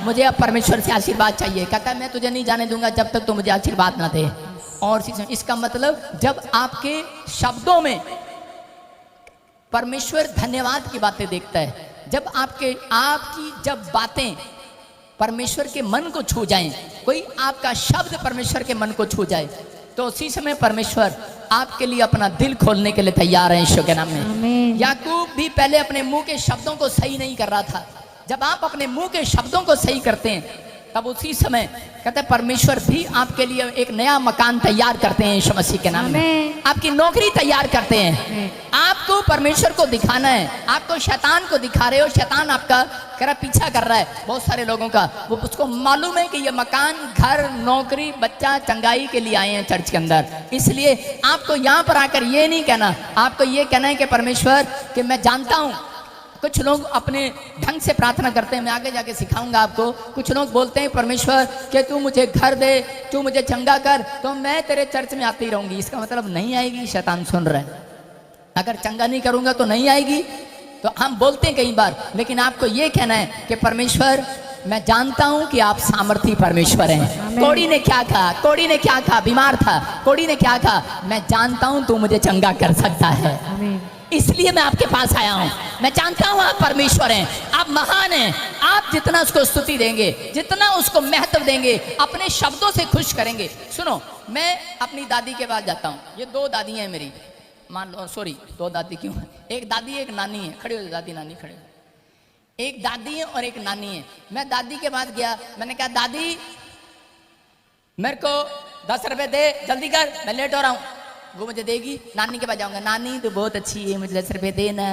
मुझे अब परमेश्वर से आशीर्वाद चाहिए। कहता मैं तुझे नहीं जाने दूंगा जब तक तू मुझे आशीर्वाद ना दे। और इसका मतलब जब आपके शब्दों में परमेश्वर धन्यवाद की बातें देखता है, जब आपकी जब बातें परमेश्वर के मन को छू जाएं, कोई आपका शब्द परमेश्वर के मन को छू जाए, तो उसी समय परमेश्वर आपके लिए अपना दिल खोलने के लिए तैयार है यीशु के नाम में। याकूब भी पहले अपने मुंह के शब्दों को सही नहीं कर रहा था। जब आप अपने मुंह के शब्दों को सही करते हैं, तब उसी समय कहते हैं परमेश्वर भी आपके लिए एक नया मकान तैयार करते हैं यीशु मसीह के नाम में। आपकी नौकरी तैयार करते हैं। आपको परमेश्वर को दिखाना है, आपको शैतान को दिखा रहे हो, शैतान आपका पीछा कर रहा है बहुत सारे लोगों का। वो उसको मालूम है कि ये मकान, घर, नौकरी, बच्चा, चंगाई के लिए आए हैं चर्च के अंदर। इसलिए आपको यहाँ पर आकर ये नहीं कहना, आपको ये कहना है कि परमेश्वर कि मैं जानता हूँ। कुछ लोग अपने ढंग से प्रार्थना करते हैं, मैं आगे जाके सिखाऊंगा आपको। कुछ लोग बोलते हैं परमेश्वर कि तू मुझे घर दे, तू मुझे चंगा कर, तो मैं तेरे चर्च में आती रहूंगी। इसका मतलब नहीं आएगी, शैतान सुन रहा है। अगर चंगा नहीं करूंगा तो नहीं आएगी, तो हम बोलते हैं कई बार, लेकिन आपको ये कहना है कि परमेश्वर मैं जानता हूं कि आप सामर्थी परमेश्वर हैं। कोड़ी ने क्या कहा, कोड़ी ने क्या कहा, बीमार था, कोड़ी ने क्या कहा, मैं जानता हूं तू मुझे चंगा कर सकता है, इसलिए मैं आपके पास आया हूं। मैं जानता हूं आप परमेश्वर हैं, आप महान हैं। आप जितना उसको स्तुति देंगे, जितना उसको महत्व देंगे, अपने शब्दों से खुश करेंगे। सुनो, मैं अपनी दादी के पास जाता हूं। ये दो दादी हैं मेरी, मान लो, सॉरी दो दादी क्यों, एक दादी एक नानी है। खड़े हो दादी नानी, खड़े हो। एक दादी है और एक नानी है। मैं दादी के पास गया, मैंने कहा दादी मेरे को 10 रुपए दे, जल्दी कर, मैं लेट हो रहा हूँ। वो मुझे देगी। नानी के पास जाऊंगा, नानी तो बहुत अच्छी है, मुझे 10 रुपए देना।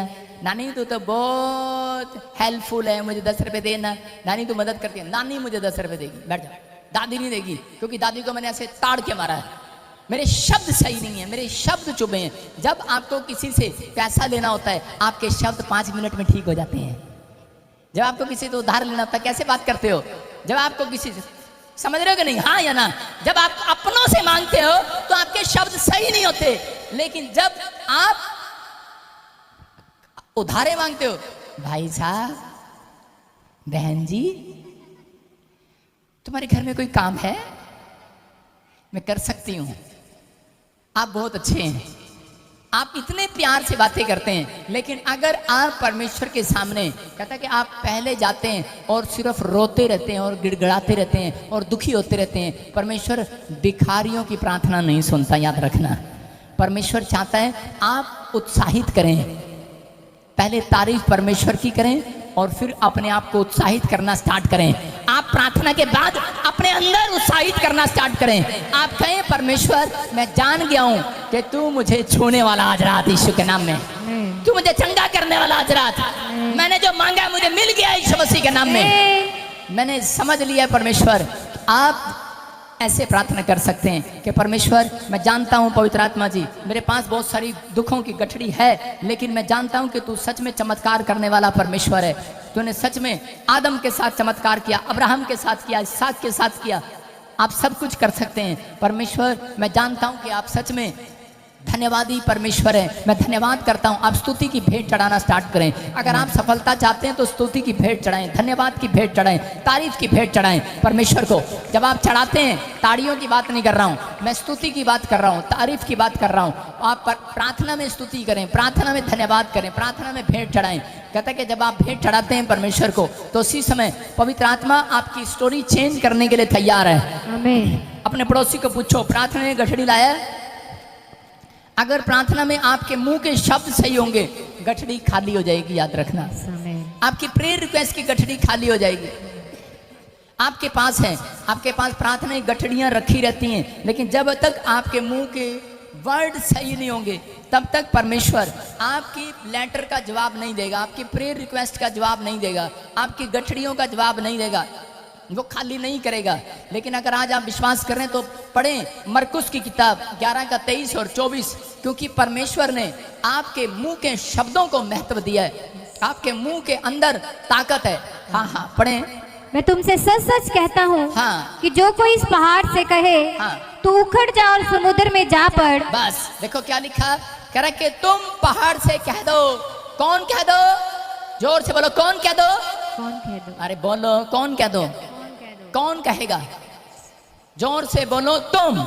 नानी तो बहुत हेल्पफुल है, मुझे 10 रुपए देना। नानी तो मदद करती है, नानी मुझे 10 रुपए देगी। बैठ जाओ। दादी नहीं देगी, क्योंकि दादी को मैंने ऐसे ताड़ के मारा है। मेरे शब्द सही नहीं है, मेरे शब्द चुभे हैं। जब आपको किसी से पैसा लेना होता है, आपके शब्द 5 मिनट में ठीक हो जाते हैं। जब आपको किसी से उधार लेना होता है, कैसे बात करते हो? जब आपको किसी से, समझ रहे हो कि नहीं, हाँ या ना? जब आप अपनों से मांगते हो तो आपके शब्द सही नहीं होते, लेकिन जब आप उधारे मांगते हो, भाई साहब, बहन जी, तुम्हारे घर में कोई काम है? मैं कर सकती हूं, आप बहुत अच्छे हैं, आप इतने प्यार से बातें करते हैं। लेकिन अगर आप परमेश्वर के सामने, कहता है कि आप पहले जाते हैं और सिर्फ रोते रहते हैं और गिड़गिड़ाते रहते हैं और दुखी होते रहते हैं, परमेश्वर भिखारियों की प्रार्थना नहीं सुनता, याद रखना। परमेश्वर चाहता है आप उत्साहित करें, पहले तारीफ परमेश्वर की करें और फिर अपने आप को उत्साहित करना स्टार्ट करें। आप प्रार्थना के बाद अपने अंदर उत्साहित करना स्टार्ट करें। आप कहें परमेश्वर मैं जान गया हूं कि तू मुझे छूने वाला आज रात, यीशु के नाम में, तू मुझे चंगा करने वाला आज रात, मैंने जो मांगा मुझे मिल गया यीशु मसीह के नाम में। मैंने समझ लिया परमेश्वर, आप ऐसे प्रार्थना कर सकते हैं कि परमेश्वर मैं जानता हूँ पवित्र आत्मा जी, मेरे पास बहुत सारी दुखों की गठड़ी है, लेकिन मैं जानता हूँ कि तू सच में चमत्कार करने वाला परमेश्वर है। तूने सच में आदम के साथ चमत्कार किया, अब्राहम के साथ किया, इसहाक के साथ किया। आप सब कुछ कर सकते हैं परमेश्वर। मैं जानता हूँ कि आप सच में धन्यवादी परमेश्वर है। मैं धन्यवाद करता हूँ। आप स्तुति की भेंट चढ़ाना स्टार्ट करें। अगर आप सफलता चाहते हैं तो स्तुति की भेंट चढ़ाएं, धन्यवाद की भेंट चढ़ाएं, तारीफ की भेंट चढ़ाएं परमेश्वर को। जब आप चढ़ाते हैं, ताड़ियों की बात नहीं कर रहा हूँ मैं, स्तुति की बात कर रहा हूँ, तारीफ की बात कर रहा हूँ। आप प्रार्थना में स्तुति करें, प्रार्थना में धन्यवाद करें, प्रार्थना में भेंट चढ़ाएं। कहता है कि जब आप भेंट चढ़ाते हैं परमेश्वर को, तो उसी समय पवित्र आत्मा आपकी स्टोरी चेंज करने के लिए तैयार है। आमीन। अपने पड़ोसी को पूछो, प्रार्थना में गठड़ी लाया? अगर प्रार्थना में आपके मुंह के शब्द सही होंगे, गठड़ी खाली हो जाएगी, याद रखना। आपकी प्रेयर रिक्वेस्ट की गठड़ी खाली हो जाएगी। आपके पास है, आपके पास प्रार्थना की गठड़ियां रखी रहती हैं, लेकिन जब तक आपके मुंह के वर्ड सही नहीं होंगे, तब तक परमेश्वर आपकी लेटर का जवाब नहीं देगा, आपकी प्रेयर रिक्वेस्ट का जवाब नहीं देगा, आपकी गठड़ियों का जवाब नहीं देगा, वो खाली नहीं करेगा। लेकिन अगर आज आप विश्वास करें तो पढ़ें मरकुस की किताब 11 का 23 और 24, क्योंकि परमेश्वर ने आपके मुंह के शब्दों को महत्व दिया है। आपके मुंह के अंदर ताकत है। हाँ हाँ पढ़ें। मैं तुमसे सच सच कहता हूँ हाँ। कि जो कोई इस पहाड़ से कहे हाँ। तू उखड़ जा और समुद्र में जा पड़। बस देखो क्या लिखा, कह रहा कि तुम पहाड़ से कह दो। कौन कह दो? जोर से बोलो, कौन कह दो? कौन कह दो? अरे बोलो, कौन कह दो? कौन कहेगा? जोर से बोलो, तुम।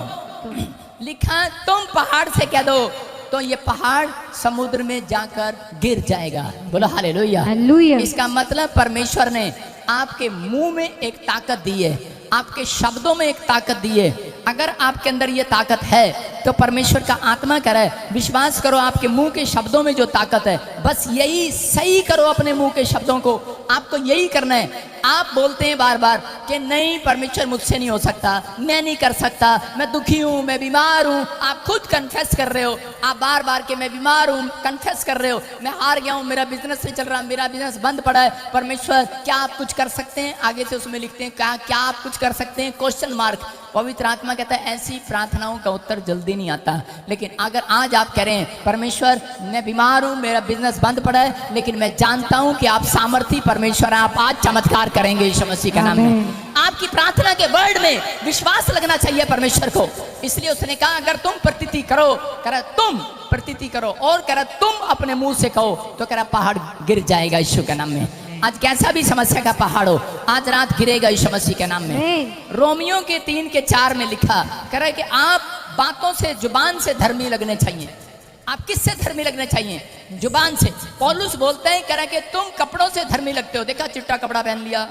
लिखा तुम पहाड़ से कह दो तो ये पहाड़ समुद्र में जाकर गिर जाएगा। बोलो हालेलुया। हालेलुया। इसका मतलब परमेश्वर ने आपके मुंह में एक ताकत दी है, आपके शब्दों में एक ताकत दी है। अगर आपके अंदर ये ताकत है तो परमेश्वर का आत्मा कह रहा है, विश्वास करो आपके मुंह के शब्दों में जो ताकत है, बस यही सही करो अपने मुंह के शब्दों को। आपको यही करना है। आप बोलते हैं बार बार कि नहीं परमेश्वर मुझसे नहीं हो सकता, मैं नहीं कर सकता, मैं दुखी हूँ, मैं बीमार हूँ। आप खुद कन्फेस कर रहे हो, आप बार बार कि मैं बीमार हूँ कन्फेस कर रहे हो, मैं हार गया हूँ, मेरा बिजनेस नहीं चल रहा, मेरा बिजनेस बंद पड़ा है। परमेश्वर क्या आप कुछ कर सकते हैं? आगे से उसमें लिखते हैं क्या आप कुछ कर सकते हैं? Question mark. पवित्र आत्मा कहता है ऐसी प्रार्थनाओं का उत्तर जल्दी नहीं आता। लेकिन अगर आज आप कह रहे हैं परमेश्वर मैं बीमार हूँ, मेरा बिजनेस बंद पड़ा है, लेकिन मैं जानता हूँ कि आप सामर्थी परमेश्वर हैं, आप आज चमत्कार करेंगे यीशु मसीह के नाम में। आपकी प्रार्थना के वर्ड में विश्वास लगना चाहिए परमेश्वर को। इसलिए उसने कहा अगर तुम प्रतीति करो, कह तुम प्रतीति करो, और कह तुम अपने मुंह से कहो, तो कह पहाड़ गिर जाएगा यीशु के नाम में। आज कैसा भी समस्या का पहाड़ हो, आज रात गिरेगा यीशु मसीह के नाम में। रोमियो के 3 के 4 में लिखा, कह रहा है कि आप बातों से, जुबान से धर्मी लगने चाहिए। आप किससे धर्मी लगने चाहिए? जुबान से। पौलुस बोलते हैं, कह रहा है कि तुम कपड़ों से धर्मी लगते हो। देखा, चिट्टा कपड़ा पहन लिया,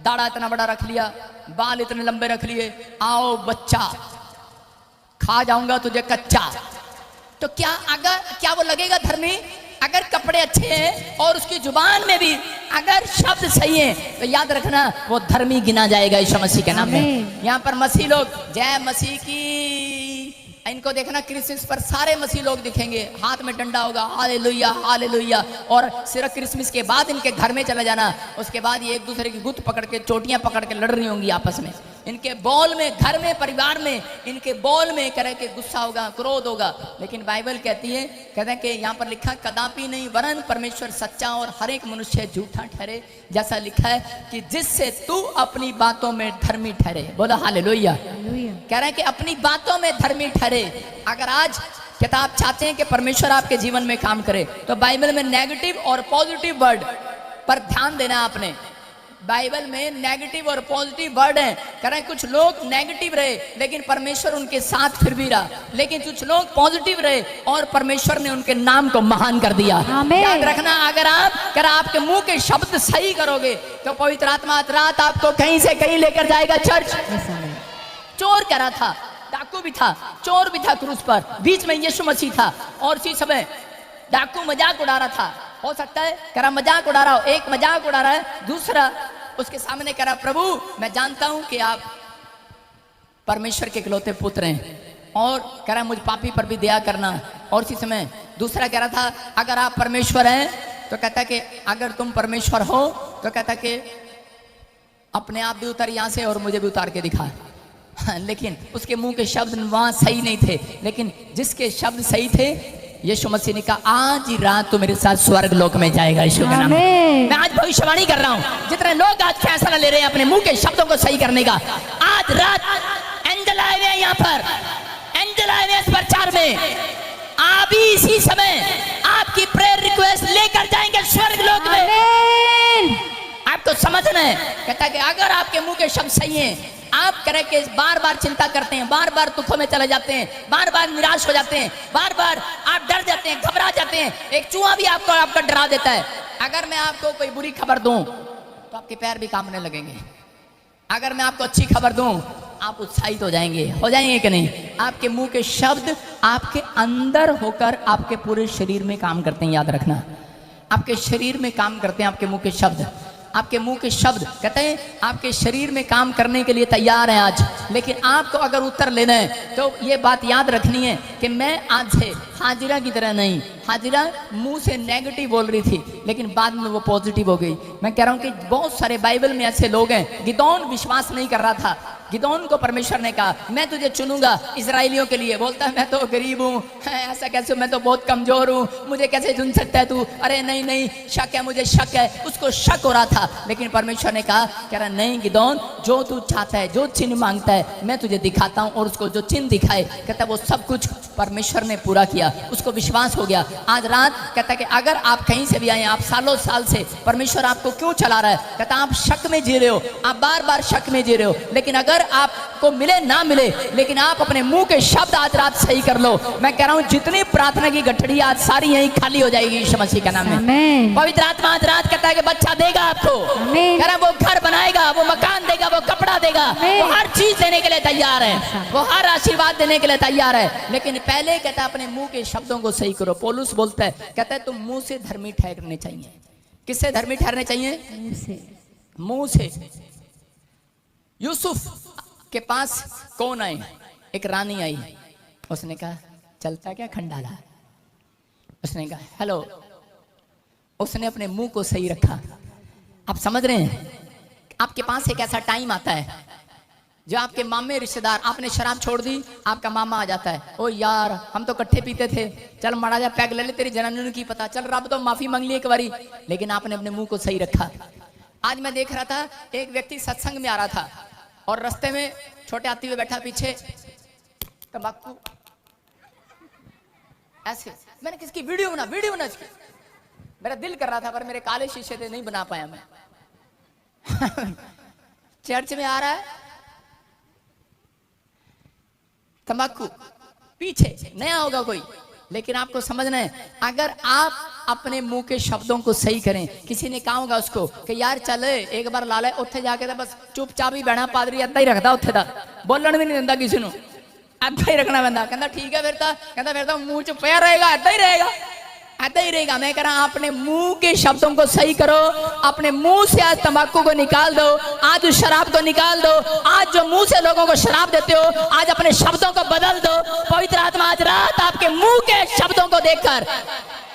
दाढ़ा इतना बड़ा रख लिया, बाल इतने लंबे रख लिए, आओ बच्चा खा जाऊंगा तुझे कच्चा। तो क्या वो लगेगा धर्मी? अगर कपड़े अच्छे हैं और उसकी जुबान में भी अगर शब्द सही है तो याद रखना वो धर्मी गिना जाएगा यीशु मसीह के नाम में। यहाँ पर मसीह लोग जय मसीह की, इनको देखना क्रिसमस पर सारे मसीह लोग दिखेंगे, हाथ में डंडा होगा, हालेलुया हालेलुया। और सिर्फ क्रिसमस के बाद इनके घर में चला जाना, उसके बाद ये एक दूसरे की गुत्त पकड़ के, चोटियां पकड़ के लड़ रही होंगी आपस में। इनके बॉल में, घर में, परिवार में, इनके बॉल में करे के गुस्सा होगा, क्रोध होगा। लेकिन बाइबल कहती है, कहते हैं कि यहाँ पर लिखा कदापि नहीं, वरन परमेश्वर सच्चा और हर एक मनुष्य झूठा ठहरे। जैसा लिखा है कि जिससे तू अपनी बातों में धर्मी ठहरे। बोलो हालेलुया। कह रहे हैं कि अपनी बातों में धर्मी ठहरे। अगर आज किताब चाहते हैं कि परमेश्वर आपके जीवन में काम करे, तो बाइबल में नेगेटिव और पॉजिटिव वर्ड पर ध्यान देना आपने। बाइबल में नेगेटिव और पॉजिटिव वर्ड है। कह रहे हैं कुछ लोग नेगेटिव रहे लेकिन परमेश्वर उनके साथ फिर भी रहा, लेकिन कुछ लोग पॉजिटिव रहे और परमेश्वर ने उनके नाम को महान कर दिया। याद रखना, अगर आपके मुंह के शब्द सही करोगे तो पवित्र आत्मा रात आपको कहीं से कहीं लेकर जाएगा। चर्च चोर कह रहा था, डाकू भी था, चोर भी था क्रूस पर, बीच में यीशु मसीह था, और इसी समय डाकू मजाक उड़ा रहा था। हो सकता है कह रहा मजाक उड़ा रहा हो, एक मजाक उड़ा रहा है, दूसरा उसके सामने कह रहा प्रभु मैं जानता हूं कि आप परमेश्वर के इकलौते पुत्र हैं, और कह रहा मुझ पापी पर भी दया करना। और इसी समय दूसरा कह रहा था अगर आप परमेश्वर हैं, तो कहता कि अगर तुम परमेश्वर हो तो कहता कि अपने आप भी उतर यहाँ से और मुझे भी उतार के दिखा। हाँ, लेकिन उसके मुंह के शब्द वहां सही नहीं थे, लेकिन जिसके शब्द सही थे यीशु मसीह ने कहा आज ही रात तो मेरे साथ स्वर्ग लोक में जाएगा यीशु के नाम में। मैं आज भविष्यवाणी कर रहा हूँ, जितने लोग आज फैसला ले रहे हैं अपने मुंह के शब्दों को सही करने का, आज रात एंजल आए हुए यहाँ पर, एंजल आए हुए इस प्रचार में, आप ही इसी समय आपकी प्रेयर रिक्वेस्ट लेकर जाएंगे स्वर्ग लोक में। आपको समझना है, कहता है कि अगर आपके मुंह के शब्द सही हैं, आप करे के बार बार चिंता करते हैं, बार बार दुखों में चले जाते हैं, बार बार निराश हो जाते हैं, बार बार आप डर जाते हैं, घबरा जाते हैं, एक चूहा भी आपको आपका डरा देता है। अगर मैं आपको कोई बुरी खबर दूं तो आपके पैर भी कांपने लगेंगे। अगर मैं आपको अच्छी खबर दूं आप उत्साहित हो जाएंगे कि नहीं? आपके मुंह के शब्द आपके अंदर होकर आपके पूरे शरीर में काम करते हैं। याद रखना, आपके शरीर में काम करते हैं आपके मुंह के शब्द। आपके मुंह के शब्द कहते हैं आपके शरीर में काम करने के लिए तैयार हैं आज, लेकिन आपको अगर उत्तर लेना है तो ये बात याद रखनी है कि मैं आज से हाजिरा की तरह नहीं, हाजिरा मुंह से नेगेटिव बोल रही थी लेकिन बाद में वो पॉजिटिव हो गई। मैं कह रहा हूँ कि बहुत सारे बाइबल में ऐसे लोग हैं, गिदोन विश्वास नहीं कर रहा था, गिदोन को परमेश्वर ने कहा मैं तुझे चुनूंगा इजराइलियों के लिए, बोलता है मैं तो गरीब हूँ, ऐसा कैसे, मैं तो बहुत कमजोर हूँ, मुझे कैसे चुन सकता है तू? अरे नहीं नहीं, शक है, मुझे शक है। उसको शक हो रहा था, लेकिन परमेश्वर ने कहा, कह रहा नहीं गिदोन, जो तू चाहता है, जो चिन्ह मांगता है मैं तुझे दिखाता हूँ। और उसको जो चिन्ह दिखाए कहता है वो सब कुछ परमेश्वर ने पूरा किया, उसको विश्वास हो गया। आज रात कहता है कि अगर आप कहीं से भी आए, आप सालों साल से परमेश्वर आपको क्यों चला रहा है, कहता आप शक में जी रहे हो, आप बार बार शक में जी रहे हो, लेकिन अगर आपको मिले ना मिले, लेकिन आप अपने मुंह के शब्द आज रात सही कर लो। मैं कह रहा हूं जितनी प्रार्थना की गठड़ी आज सारी यहीं खाली हो जाएगी यीशु मसीह का नाम में। पवित्र आत्मा आज रात कहता है कि बच्चा देगा आपको, कह रहा है वो घर बनाएगा, वो मकान देगा, वो कपड़ा देगा, वो हर चीज देने के लिए तैयार है, वो हर आशीर्वाद देने के लिए तैयार है। लेकिन पहले कहता है अपने मुंह के शब्दों को सही करो। पौलुस बोलता है, कहता है तुम मुंह से धर्मी ठहरने चाहिए। किससे धर्मी ठहरने चाहिए? मुंह से। यूसुफ के पास कौन आए? एक रानी आई, उसने कहा चलता क्या खंडाला, उसने कहा हेलो, उसने अपने मुंह को सही रखा। आप समझ रहे हैं, आपके पास एक ऐसा टाइम आता है जो आपके मामे रिश्तेदार, आपने शराब छोड़ दी, आपका मामा आ जाता है, ओ यार हम तो इकट्ठे पीते थे, चल माड़ा जा पैग ले ले, तेरी जनानी की पता चल, रब तो माफी मांग ली एक बारी, लेकिन आपने अपने मुंह को सही रखा। आज मैं देख रहा था एक व्यक्ति सत्संग में आ रहा था और रास्ते में छोटे हाथी में बैठा, पीछे तंबाकू ऐसे, मैंने किसकी वीडियो बना इसकी, मेरा दिल कर रहा था पर मेरे काले शीशे से नहीं बना पाया मैं। चर्च में आ रहा है तंबाकू, पीछे नया होगा कोई, लेकिन आपको समझना है अगर आप अपने मुंह के शब्दों को सही करें, किसी ने कहा होगा उसको कि यार चल एक बार ला ले, उत्थे जाके तो बस चुपचाप ही बहना, पादरी इदा ही रखता, उत्थे तक बोलन भी नहीं दिंदा किसी को, इदा ही रखना पैंदा। कहता ठीक है फिर तो मुंह च पिया रहेगा, इदा ही रहेगा, ऐसा ही रहेगा। मैं कह रहा हूं अपने मुंह के शब्दों को सही करो, अपने मुंह से आज तंबाकू को निकाल दो, आज उस शराब को निकाल दो, आज जो मुंह से लोगों को शराब देते हो आज अपने शब्दों को बदल दो। पवित्र आत्मा आज रात आपके मुंह के शब्दों को देखकर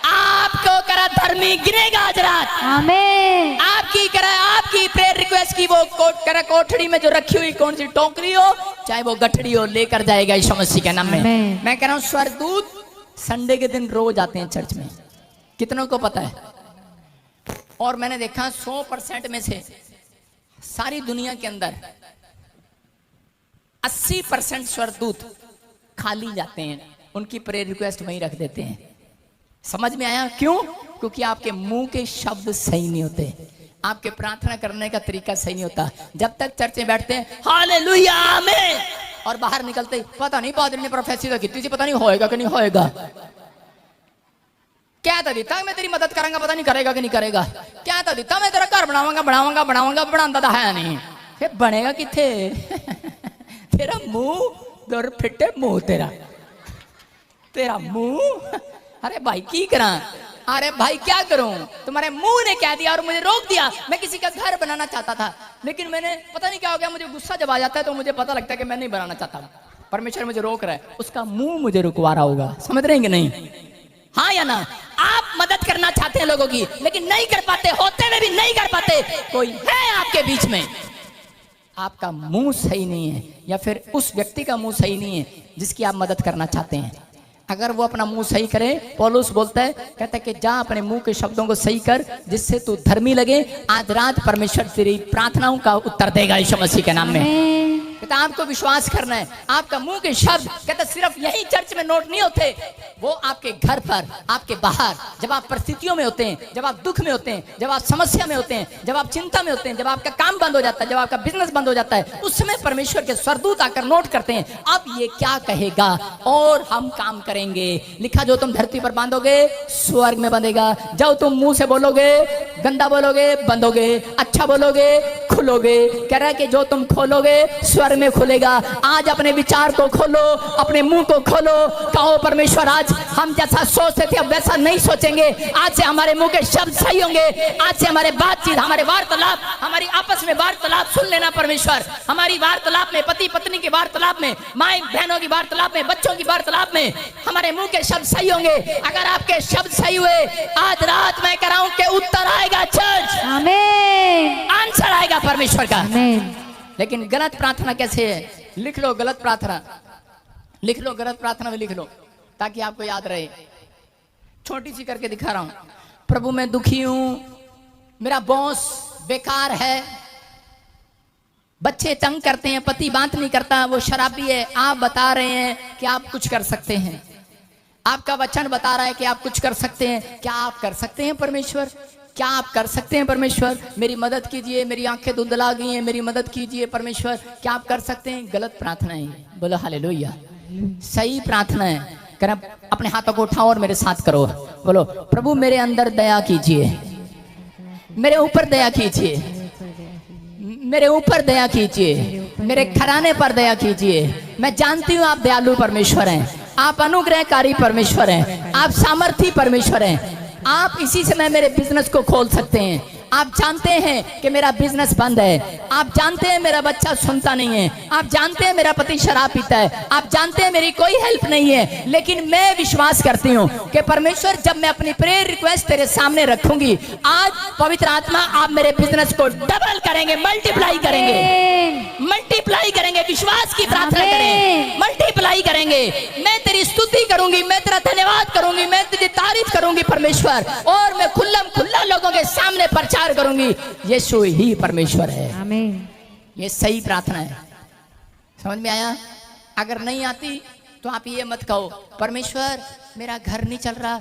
आपको करा धर्मी गिनेगा आज रात। आमीन। आपकी प्रेयर रिक्वेस्ट की वो कोठड़ी में जो रखी हुई कौन सी टोकरी हो, चाहे वो गठड़ी हो, लेकर जाएगा यीशु मसीह के नाम में। मैं कह रहा हूँ स्वर्गदूत संडे के दिन रोज आते हैं चर्च में, कितनों को पता है? और मैंने देखा 100% में से सारी दुनिया के अंदर 80% स्वर्गदूत खाली जाते हैं, उनकी प्रेयर रिक्वेस्ट वहीं रख देते हैं। समझ में आया क्यों? क्योंकि आपके मुंह के शब्द सही नहीं होते, आपके प्रार्थना करने का तरीका सही नहीं होता। जब तक चर्च में बैठते हैं हालेलुया आमीन, और बाहर निकलते ही पता नहीं पादरी ने प्रोफेसी तो की, पता नहीं होएगा कि नहीं होएगा, क्या था दिता मैं तेरी मदद करूंगा, पता नहीं करेगा कि नहीं करेगा, क्या था दिता मैं तेरा घर बनाऊंगा, बनाता तो है नहीं, फिर बनेगा किथे? तेरा मुंह दर फिटे मुंह, तेरा मुंह। अरे भाई की करा, अरे भाई क्या करूं, तुम्हारे मुंह ने कह दिया और मुझे रोक दिया। मैं किसी का घर बनाना चाहता था, लेकिन मैंने पता नहीं क्या हो गया, मुझे गुस्सा जब आ जाता है तो मुझे पता लगता है कि मैं नहीं बनाना चाहता, परमेश्वर मुझे रोक रहा है, उसका मुंह मुझे रुकवा रहा होगा। समझ रहे हैं कि नहीं? हाँ या ना? आप मदद करना चाहते हैं लोगों की, लेकिन नहीं कर पाते, होते हुए भी नहीं कर पाते। कोई है आपके बीच में, आपका मुंह सही नहीं है या फिर उस व्यक्ति का मुंह सही नहीं है जिसकी आप मदद करना चाहते हैं। अगर वो अपना मुंह सही करे, पौलुस बोलता है, कहता है कि जा अपने मुंह के शब्दों को सही कर जिससे तू धर्मी लगे। आज रात परमेश्वर तेरी प्रार्थनाओं का उत्तर देगा यीशु मसीह के नाम में। कहता आपको विश्वास करना है, आपका मुंह के शब्द कहता सिर्फ यही चर्च में नोट नहीं होते, वो आपके घर पर, आपके बाहर, जब आप परिस्थितियों में होते हैं, जब आप दुख में होते हैं, जब आप समस्या में होते हैं, जब आप चिंता में होते हैं, जब आपका काम बंद हो जाता है, जब आपका बिजनेस बंद हो जाता है, उस समय परमेश्वर के स्वर्गदूत आकर नोट करते हैं अब ये क्या कहेगा और हम काम करेंगे। लिखा जो तुम धरती पर बांधोगे स्वर्ग में बंधेगा, जो तुम मुंह से बोलोगे गंदा बोलोगे बंधोगे, अच्छा बोलोगे खुलोगे। कह रहा है कि जो तुम खोलोगे स्वर्ग में खुलेगा। आज अपने विचार को खोलो, अपने मुंह को खोलो, कहो परमेश्वर आज हम जैसा सोचते थे अब वैसा नहीं सोचेंगे। आज से हमारे मुंह के शब्द सही होंगे, आज से हमारे बातचीत, हमारे वार्तालाप, हमारी आपस में वार्तालाप सुन लेना परमेश्वर। हमारी वार्तालाप में, पति पत्नी की वार्तालाप में, माँ बहनों की वार्तालाप में, बच्चों की वार्तालाप में हमारे मुंह के शब्द सही होंगे। अगर आपके शब्द सही हुए आज रात मैं कह रहा हूं कि उत्तर आएगा चर्च, आमीन, आंसर आएगा परमेश्वर का। आमीन। लेकिन गलत प्रार्थना कैसे है? लिख लो गलत प्रार्थना, लिख लो गलत प्रार्थना में लिख लो ताकि आपको याद रहे। छोटी सी करके दिखा रहा हूं। प्रभु मैं दुखी हूं, मेरा बॉस बेकार है, बच्चे तंग करते हैं, पति बात नहीं करता, वो शराबी है। आप बता रहे हैं कि आप कुछ कर सकते हैं, आपका वचन बता रहा है कि आप कुछ कर सकते हैं। क्या आप कर सकते हैं परमेश्वर? क्या आप कर सकते हैं परमेश्वर? मेरी मदद कीजिए, मेरी आंखें धुंधला गई हैं, मेरी मदद कीजिए परमेश्वर। क्या आप कर सकते हैं? गलत प्रार्थना है। बोलो हालेलुया। सही प्रार्थना है। कर अपने हाथों को उठाओ और मेरे साथ करो। बोलो प्रभु मेरे अंदर दया कीजिए, मेरे ऊपर दया कीजिए, मेरे ऊपर दया कीजिए, मेरे घराने पर दया कीजिए। मैं जानती हूँ आप दयालु परमेश्वर हैं, आप अनुग्रहकारी परमेश्वर हैं, आप सामर्थी परमेश्वर हैं। आप इसी समय मेरे बिजनेस को खोल सकते हैं। आप जानते हैं कि मेरा बिजनेस बंद है, आप जानते हैं मेरा बच्चा सुनता नहीं है, आप जानते हैं मेरा पति शराब पीता है, आप जानते हैं मेरी कोई हेल्प नहीं है। लेकिन मैं विश्वास करती हूँ कि परमेश्वर जब मैं अपनी प्रेयर रिक्वेस्ट तेरे सामने रखूंगी, आज पवित्र आत्मा आप मेरे बिजनेस को डबल करेंगे, मल्टीप्लाई करेंगे, मल्टीप्लाई करेंगे। विश्वास की प्रार्थना करें, मल्टीप्लाई करेंगे। मैं तेरी स्तुति करूंगी, मैं तेरा धन्यवाद करूंगी, मैं तेरी तारीफ करूंगी परमेश्वर, और मैं खुल्लम खुल्ला लोगों के सामने प्रचार करूंगी यीशु ही परमेश्वर है। आमीन। ये सही प्रार्थना है। समझ में आया? अगर नहीं आती तो आप ये मत कहो परमेश्वर मेरा घर नहीं चल रहा,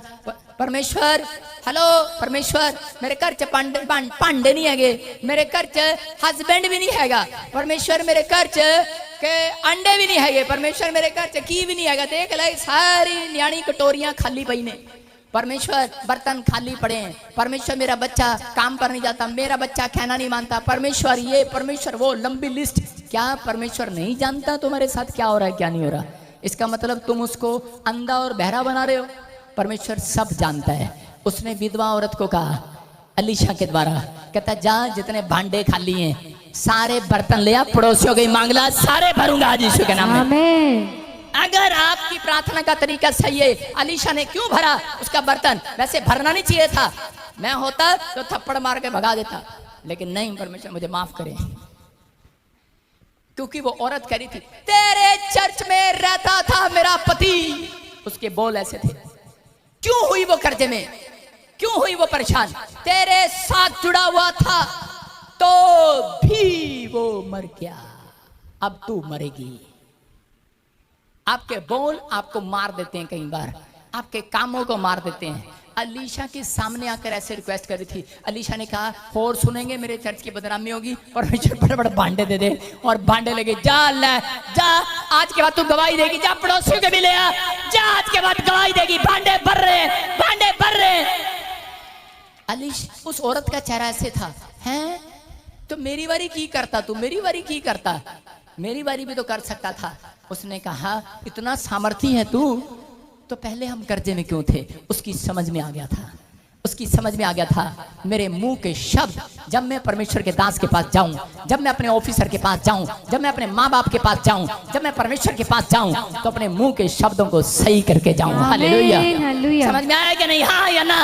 परमेश्वर हेलो परमेश्वर मेरे घर च पांडे नहीं है, मेरे घर च हस्बैंड भी नहीं हैगा, परमेश्वर मेरे घर च के अंडे भी नहीं है, परमेश्वर मेरे घर च की भी नहीं हैगा। देख ले सारी न्याणी कटोरियां खाली पई ने, परमेश्वर बर्तन खाली पड़े हैं, परमेश्वर मेरा बच्चा काम पर नहीं जाता, मेरा बच्चा कहना नहीं मानता, परमेश्वर ये परमेश्वर वो, लंबी लिस्ट। क्या परमेश्वर नहीं जानता तुम्हारे साथ क्या हो रहा है क्या नहीं हो रहा? इसका मतलब तुम उसको अंधा और बहरा बना रहे हो। परमेश्वर सब जानता है। उसने विधवा औरत को कहा अलीशा के द्वारा, कहता जा जितने भांडे खाली हैं सारे बर्तन ले आ, पड़ोसियों की मांग ला, सारे भरूंगा आज यीशु के नाम में। आमीन। अगर आपकी प्रार्थना का तरीका सही है, अलीशा ने क्यों भरा उसका बर्तन? वैसे भरना नहीं चाहिए था, मैं होता तो थप्पड़ मार के भगा देता, लेकिन नहीं, परमेश्वर मुझे माफ करे, क्योंकि वो औरत कह रही थी तेरे चर्च में रहता था मेरा पति। उसके बोल ऐसे थे। क्यों हुई वो कर्जे में? क्यों हुई वो परेशान? तेरे साथ जुड़ा हुआ था तो भी वो मर गया, अब तू मरेगी। आपके बोल आपको मार देते हैं, कई बार आपके कामों को मार देते हैं। अलीशा के सामने आकर ऐसे रिक्वेस्ट कर रही थी। अलीशा ने कहा और सुनेंगे मेरे चर्च की बदनामी होगी, परमेश्वर बड़े बड़े भांडे दे दे, और भांडे लगे जा ले जा, आज के बाद तू गवाही देगी, जा पड़ोसियों के भी ले आ, जा आज के बाद गवाही देगी, भांडे भर रहे, भांडे भर रहे। अलीश उस औरत का चेहरा ऐसे था, हैं तो मेरी बारी की करता, तू मेरी बारी की करता, मेरी बारी भी तो कर सकता था। उसने कहा इतना सामर्थी है तू, तो पहले हम कर्जे में क्यों थे? उसकी समझ में आ गया था, उसकी समझ में आ गया था मेरे मुंह के शब्द जब मैं परमेश्वर के दास के पास जाऊं, जब मैं अपने ऑफिसर के पास जाऊं, जब मैं अपने माँ बाप के पास जाऊं, जब मैं परमेश्वर के पास जाऊं, तो अपने मुंह के शब्दों को सही करके जाऊं। हालेलुया। समझ में आया कि नहीं? हाँ या ना?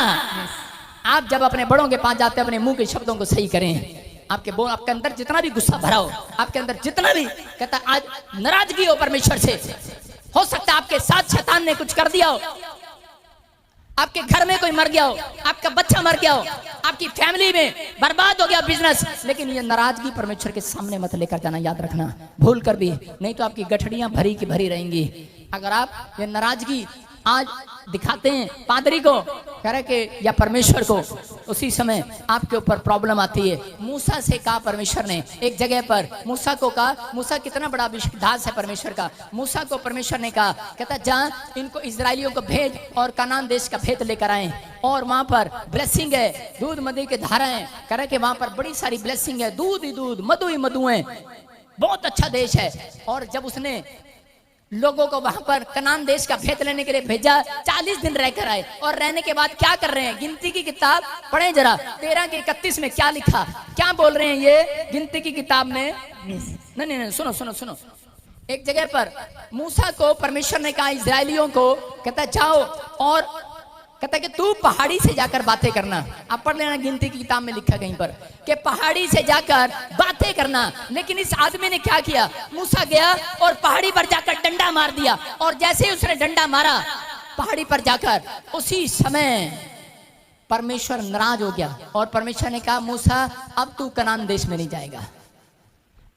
आप जब अपने बड़ों के पास जाते हैं अपने मुंह के शब्दों को सही करें, आपके अंदर जितना भी गुस्सा भरा हो, आपके अंदर जितना भी कहता आज नाराजगी हो परमेश्वर से, हो सकता है आपके साथ शैतान ने कुछ कर दिया हो, आपके घर में कोई मर गया हो, आपका बच्चा मर गया हो, आपकी फैमिली में बर्बाद हो गया बिजनेस, लेकिन ये नाराजगी परमेश्वर के सामने मत लेकर जाना, याद रखना भूल कर भी, नहीं तो आपकी गठड़ियां भरी की भरी रहेंगी। अगर आप ये नाराजगी आज दिखाते हैं पादरी को, कह रहे कि या परमेश्वर को, उसी समय आपके ऊपर प्रॉब्लम आती है। मूसा से कहा परमेश्वर ने एक जगह पर, मूसा को कहा, मूसा कितना बड़ा विश्वास है परमेश्वर का, मूसा को परमेश्वर ने कहा, कहता जा इनको इजरायलियों को भेज और कनान देश का भेद लेकर आए, और वहां पर ब्लेसिंग है, दूध मदे के धारा है, कह रहे कि वहां पर बड़ी सारी ब्लेसिंग है, दूध ही दूध, मधु ही मधु है, बहुत अच्छा देश है। और जब उसने लोगों को वहां पर कनान देश का भेद लेने के लिए भेजा, 40 दिन रहकर आए, और रहने के बाद क्या कर रहे हैं, गिनती की किताब पढ़े जरा, 13 के 31 में क्या लिखा, क्या बोल रहे हैं ये गिनती की किताब में। नहीं, सुनो सुनो सुनो, एक जगह पर मूसा को परमेश्वर ने कहा इजरायलियों को, कहता जाओ और कहता कि तू पहाड़ी से जाकर बातें करना। आप पढ़ लेना, गिनती की किताब में लिखा कहीं पर कि पहाड़ी से जाकर बातें करना। लेकिन इस आदमी ने क्या किया, मूसा गया और पहाड़ी पर जाकर डंडा मार दिया, और जैसे ही उसने डंडा मारा पहाड़ी पर जाकर, उसी समय परमेश्वर नाराज हो गया, और परमेश्वर ने कहा मूसा अब तू कनान देश में नहीं जाएगा,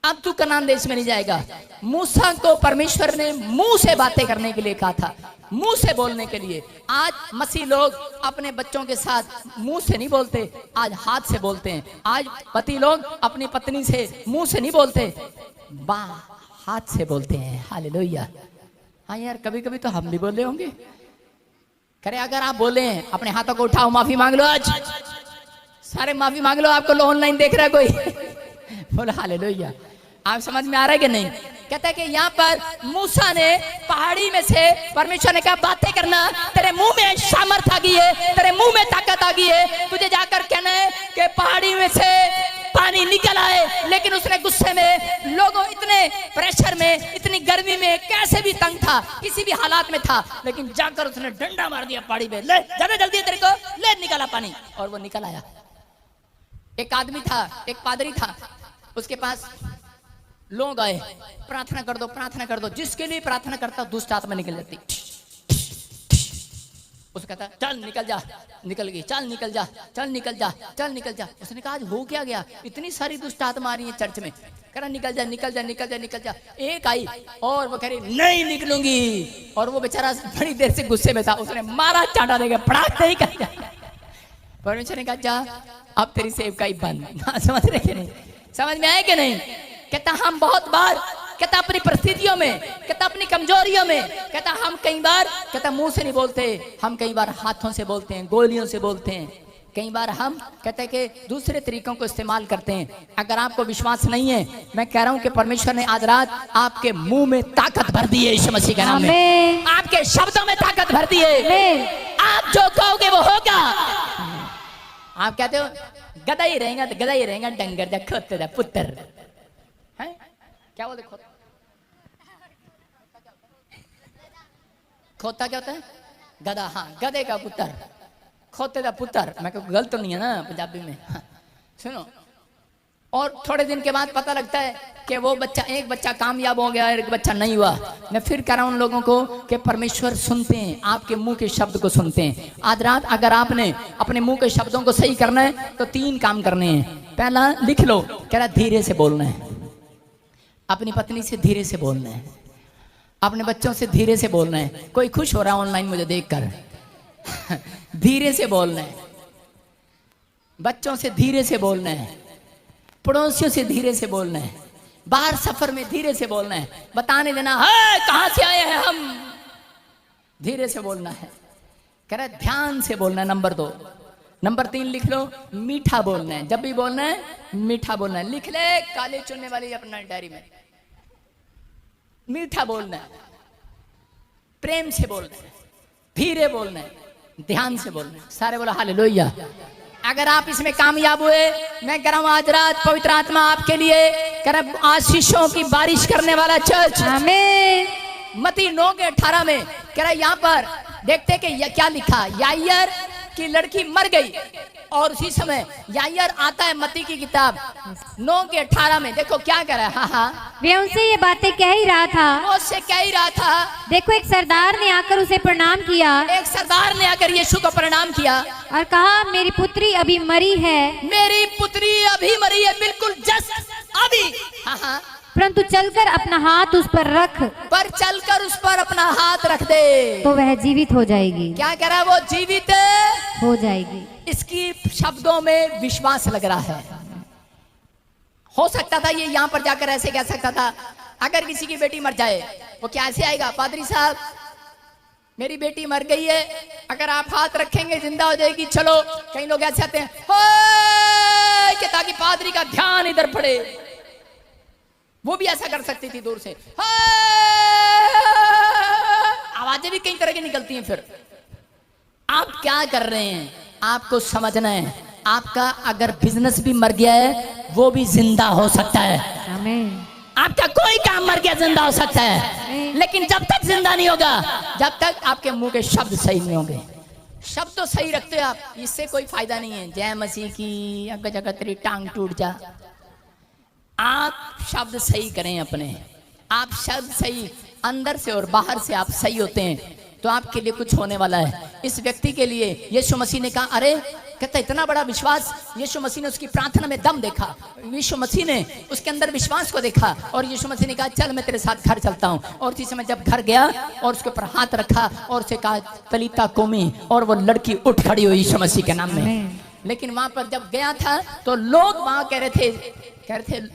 अब तू कनान देश में नहीं जाएगा। मूसा को परमेश्वर ने मुंह से बातें करने के लिए कहा था, मुंह से बोलने के लिए। आज मसीह लोग अपने बच्चों के साथ मुंह से नहीं बोलते, आज हाथ से बोलते हैं। आज पति लोग अपनी पत्नी से मुंह से नहीं बोलते, हाथ से बोलते हैं। हालेलुया। हाँ यार, कभी कभी तो हम भी बोले होंगे। करे अगर आप बोले हैं, अपने हाथों को उठाओ, माफी मांग लो, आज सारे माफी मांग लो। आपको ऑनलाइन देख रहा है कोई, बोला हालेलुया। आप समझ में आ रहा है कि नहीं? कहता है कि यहाँ पर मूसा ने पहाड़ी में से परमेश्वर ने कहा बातें करना, तेरे मुंह में सामर्थ आ गई है, तेरे मुंह में ताकत आ गई है, तुझे जाकर कहना है कि पहाड़ी में से पानी निकल आए। लेकिन उसने गुस्से में, लोगों इतने प्रेशर में, इतनी गर्मी में, कैसे भी तंग था, किसी भी हालात में था, लेकिन जाकर उसने डंडा मार दिया पहाड़ी पे, ले ज्यादा जल्दी है तेरे को, ले निकाला पानी, और वो निकल आया। एक आदमी था, एक पादरी था, उसके पास लोग आए, प्रार्थना कर दो, प्रार्थना कर दो। जिसके लिए प्रार्थना करता दुष्ट आत्मा निकल जाती। उसने कहता चल निकल जा, निकल गई, चल निकल जा, चल निकल जा, चल निकल जा। उसने कहा आज हो क्या गया, इतनी सारी दुष्ट आत्मा आ रही है चर्च में। कह रहा निकल जा, निकल जा, निकल जा, निकल जा। एक आई और वो कह रही नहीं निकलूंगी, और वो बेचारा बड़ी देर से गुस्से में था, उसने मारा चाटा देगा, पड़ाक नहीं कर। परमेश्वर ने कहा जा अब तेरी सेवकाई बंद। समझ रहे कि नहीं? समझ में आए कि नहीं? कहता हम बहुत बार, कहता अपनी परिस्थितियों में, कहता अपनी कमजोरियों में, कहता हम कई बार, कहता मुंह से नहीं बोलते, हम कई बार हाथों से बोलते हैं, गोलियों से बोलते हैं, कई बार हम कहते हैं कि दूसरे तरीकों को इस्तेमाल करते हैं। अगर आपको विश्वास नहीं है, मैं कह रहा हूं कि परमेश्वर ने आज रात आपके मुंह में ताकत भर दी है, यीशु मसीह के नाम में। आपके शब्दों में ताकत भर दी है। आप जो कहोगे वो होगा। आप कहते हो गधा ही रहेगा, तो गधा ही रहेगा, डंगर जा खोते जा पुत्र है, क्या बोलते खोता? खोता क्या होता है? गधा। हाँ, गधे का पुत्र, खोते का पुत्र। मैं कहूँ गलत तो नहीं है ना पंजाबी में? हाँ। सुनो, और थोड़े दिन के बाद पता लगता है कि वो बच्चा, एक बच्चा कामयाब हो गया, एक बच्चा नहीं हुआ। मैं फिर कह रहा हूं उन लोगों को कि परमेश्वर सुनते हैं, आपके मुंह के शब्द को सुनते हैं। आज रात अगर आपने अपने मुंह के शब्दों को सही करना है तो 3 काम करने हैं। पहला लिख लो, कह रहा धीरे से बोलना है, अपनी पत्नी से धीरे से बोलना है, अपने बच्चों से धीरे से बोलना है। कोई खुश हो रहा है ऑनलाइन मुझे देखकर। धीरे से बोलना है, बच्चों से धीरे से बोलना है, पड़ोसियों से धीरे से बोलना है, बाहर सफर में धीरे से बोलना है, बताने देना है कहां से आए हैं हम, धीरे से बोलना है। कह रहा ध्यान से बोलना है। नंबर 2। नंबर 3 लिख लो, मीठा बोलना है। जब भी बोलना है मीठा बोलना है। लिख ले काले चुनने वाली अपना डायरी में, मीठा बोलना है, प्रेम से बोलना है, धीरे बोलना है, ध्यान से बोलना है। सारे बोला हालेलुया। अगर आप इसमें कामयाब हुए, मैं कह रहा हूं आज रात पवित्र आत्मा आपके लिए कह रहा आशीषों की बारिश करने वाला चर्च। आमीन। मत्ती 9:18 में कह रहा यहाँ पर देखते कि क्या लिखा, यायर कि लड़की मर गई। और उसी समय यायर आता है मत्ती की किताब 9:18 में, देखो क्या कर रहा है। हाँ हाँ, वे उनसे ये बातें कह ही रहा था, वो उससे कह ही रहा था। देखो एक सरदार ने आकर उसे प्रणाम किया एक सरदार ने आकर यीशु को प्रणाम किया और कहा, मेरी पुत्री अभी मरी है, मेरी पुत्री अभी मरी है, बिल्कुल जस्ट अभी। हाँ हाँ, परंतु चलकर अपना हाथ उस पर रख, पर चलकर उस पर अपना हाथ रख दे तो वह जीवित हो जाएगी। क्या कह रहा है? वो जीवित हो जाएगी। इसकी शब्दों में विश्वास लग रहा है। हो सकता था ये यहां पर जाकर ऐसे कह सकता था, अगर किसी की बेटी मर जाए वो क्या ऐसे आएगा, पादरी साहब मेरी बेटी मर गई है, अगर आप हाथ रखेंगे जिंदा हो जाएगी। चलो, कई लोग ऐसे आते हैं कि ताकि पादरी का ध्यान इधर पड़े। वो भी ऐसा कर सकती थी दूर से, आवाजें भी कई तरह की निकलती हैं। फिर आप क्या कर रहे हैं आपको समझना है। आपका अगर बिजनेस भी मर गया है वो भी जिंदा हो सकता है। आमीन। आपका कोई काम मर गया जिंदा हो सकता है, लेकिन जब तक जिंदा नहीं होगा, जब तक आपके मुंह के शब्द सही नहीं होंगे। शब्द तो सही रखते हो आप, इससे कोई फायदा नहीं है। जय मसीह की, अगर जगह तेरी टांग टूट जा। आप शब्द सही करें अपने, आप शब्द सही अंदर से और बाहर से आप सही होते हैं तो आपके लिए कुछ होने वाला है। इस व्यक्ति के लिए यीशु मसीह ने कहा, अरे कहता इतना बड़ा विश्वास। यीशु मसीह ने उसकी प्रार्थना में दम देखा, यीशु मसीह ने उसके अंदर विश्वास को देखा और यीशु मसीह ने कहा चल मैं तेरे साथ घर चलता हूँ। और इसी समय जब घर गया और उसके ऊपर हाथ रखा और उसे कहा तलीता कोमी, और वो लड़की उठ खड़ी हुई यीशु मसीह के नाम में। लेकिन वहां पर जब गया था तो लोग वहां कह रहे थे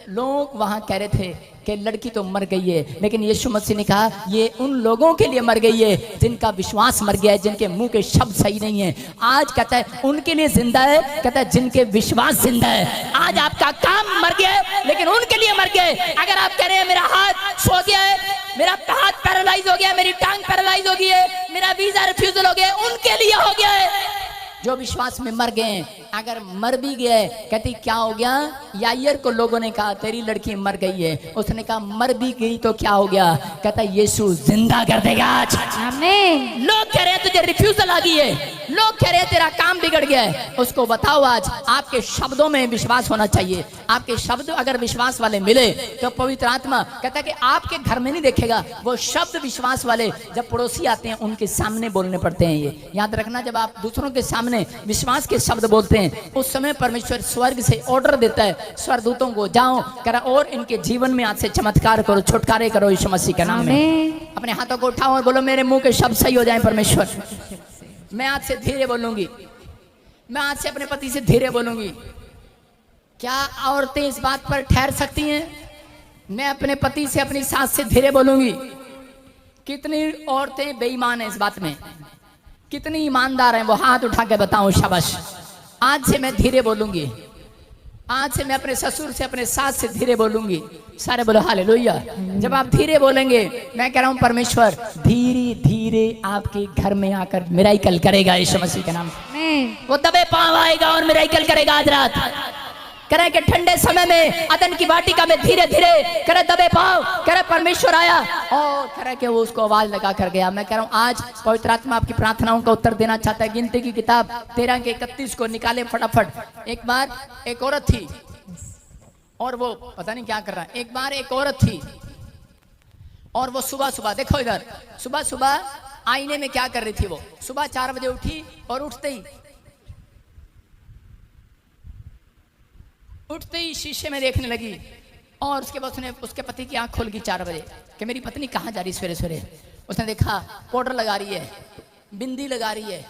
लोग वहां कह रहे थे कि लड़की तो मर गई है, लेकिन यीशु मसीह ने कहा ये उन लोगों के लिए मर गई है जिनका विश्वास मर गया है, जिनके मुंह के शब्द सही नहीं है। आज कहता है उनके लिए जिंदा है, कहता है जिनके विश्वास जिंदा है। आज आपका काम मर गया है लेकिन उनके लिए मर गए। अगर आप कह रहे हैं मेरा हाथ सो गया है, मेरा हाथ पैरालाइज हो गया, मेरी टांग पैरालाइज हो गई है, मेरा वीजा रिफ्यूजल हो गया, उनके लिए हो गया है जो विश्वास में मर गए हैं। अगर मर भी गए, कहती क्या हो गया? यायर को लोगों ने कहा तेरी लड़की मर गई है, उसने कहा मर भी गई तो क्या हो गया? कहता यीशु जिंदा कर देगा आज। आमीन। लोग कह रहे हैं तुझे रिफ्यूजल आ गई है, लोग कह रहे हैं तेरा काम बिगड़ गया है, उसको बताओ आज आपके शब्दों में विश्वास होना चाहिए। आपके शब्द अगर विश्वास वाले मिले तो पवित्र आत्मा कहता है कि आपके घर में नहीं देखेगा, वो शब्द विश्वास वाले जब पड़ोसी आते हैं उनके सामने बोलने पड़ते हैं। ये याद रखना, जब आप दूसरों के सामने विश्वास के शब्द बोलते हैं उस समय परमेश्वर स्वर्ग से ऑर्डर देता है स्वर्गदूतों को, जाओ करा और इनके जीवन में आज से चमत्कार करो, छुटकारे करो यीशु मसीह के नाम में। अपने हाथों को उठाओ और बोलो मेरे मुंह के शब्द सही हो जाएं परमेश्वर। मैं आज से धीरे बोलूंगी, मैं आज से अपने पति से धीरे बोलूंगी। क्या औरतें इस बात पर ठहर सकती हैं? मैं अपने पति से अपनी सास से धीरे बोलूंगी। कितनी औरतें बेईमान हैं इस बात में, कितनी ईमानदार हैं वो हाथ उठा के बताऊं शाबाश। आज से मैं धीरे बोलूंगी, आज से मैं अपने ससुर से अपने सास से धीरे बोलूंगी। सारे बोलो हालेलुया। जब आप धीरे बोलेंगे, मैं कह रहा हूं परमेश्वर धीरे धीरे आपके घर में आकर मिराइकल करेगा यीशु मसीह के नाम से। वो दबे पांव आएगा और मिराइकल करेगा आज रात। करे कि ठंडे समय में अदन की वाटिका में धीरे धीरे करे दबे पांव, करे परमेश्वर आया और करे कि वो उसको आवाज लगा कर गया। मैं कह रहा हूँ आज पवित्र आत्मा आपकी प्रार्थनाओं का उत्तर देना चाहता है। गिनती की किताब 13:31 को निकाले फटाफट। एक बार एक औरत थी और वो पता नहीं क्या कर रहा है। एक बार एक औरत थी और वो सुबह सुबह, देखो इधर, सुबह सुबह आईने में क्या कर रही थी? वो सुबह 4 बजे उठी और उठते ही शीशे में देखने लगी और उसके बाद उसने उसके पति की आंख खोल गई 4 बजे कि मेरी पत्नी कहाँ जा रही सवेरे सवेरे। उसने देखा पाउडर लगा रही है, बिंदी लगा रही है,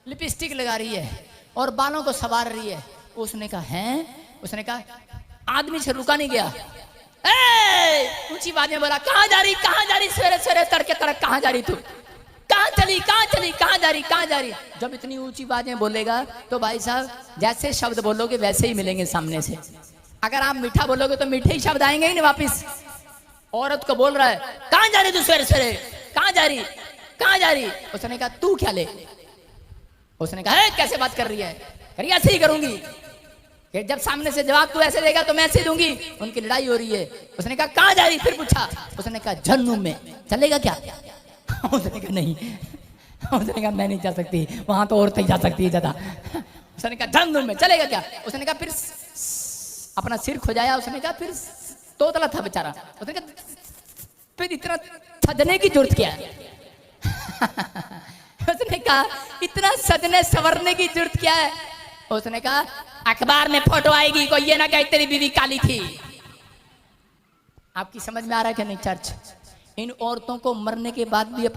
लिपस्टिक लगा रही है और बालों को संवार रही है। उसने कहा हैं? उसने कहा आदमी से रुका नहीं गया, ऊंची आवाज में बोला कहाँ जा रही सवेरे सवेरे तड़के तड़क कहाँ जा रही तू? कहाँ चली कहाँ जा रही? जब इतनी ऊंची बातें बोलेगा तो भाई साहब जैसे शब्द बोलोगे वैसे ही मिलेंगे सामने से। अगर आप मीठा बोलोगे तो मीठे ही शब्द आएंगे ही नहीं वापिस। औरत को बोल रहा है कहाँ जा रही तू सवेरे सवेरे, कहाँ जा रही? उसने कहा तू क्या ले? उसने कहा कैसे बात कर रही है? करिए ऐसे ही करूंगी कि जब सामने से जवाब तू ऐसे देगा तो मैं ऐसे दूंगी। उनकी लड़ाई हो रही है। उसने कहा कहाँ जा रही? फिर पूछा। उसने कहा जहन्नुम में, चलेगा क्या? उसने कहा नहीं। उसने कहा मैं नहीं जा सकती, वहां तो औरतें जा सकती है ज्यादा। उसने कहा धम में चलेगा क्या? उसने कहा फिर अपना सिर खुजाया। उसने कहा फिर तोतला था बेचारा। उसने कहा फिर इतना सजने की जरूरत क्या है? उसने कहा इतना सजने संवरने की जरूरत क्या है? उसने कहा अखबार में फोटो आएगी, कोई ये ना कहे तेरी बीवी काली थी। आपकी समझ में आ रहा है कि नहीं चर्च? इन औरतों को मरने के बाद भी अपने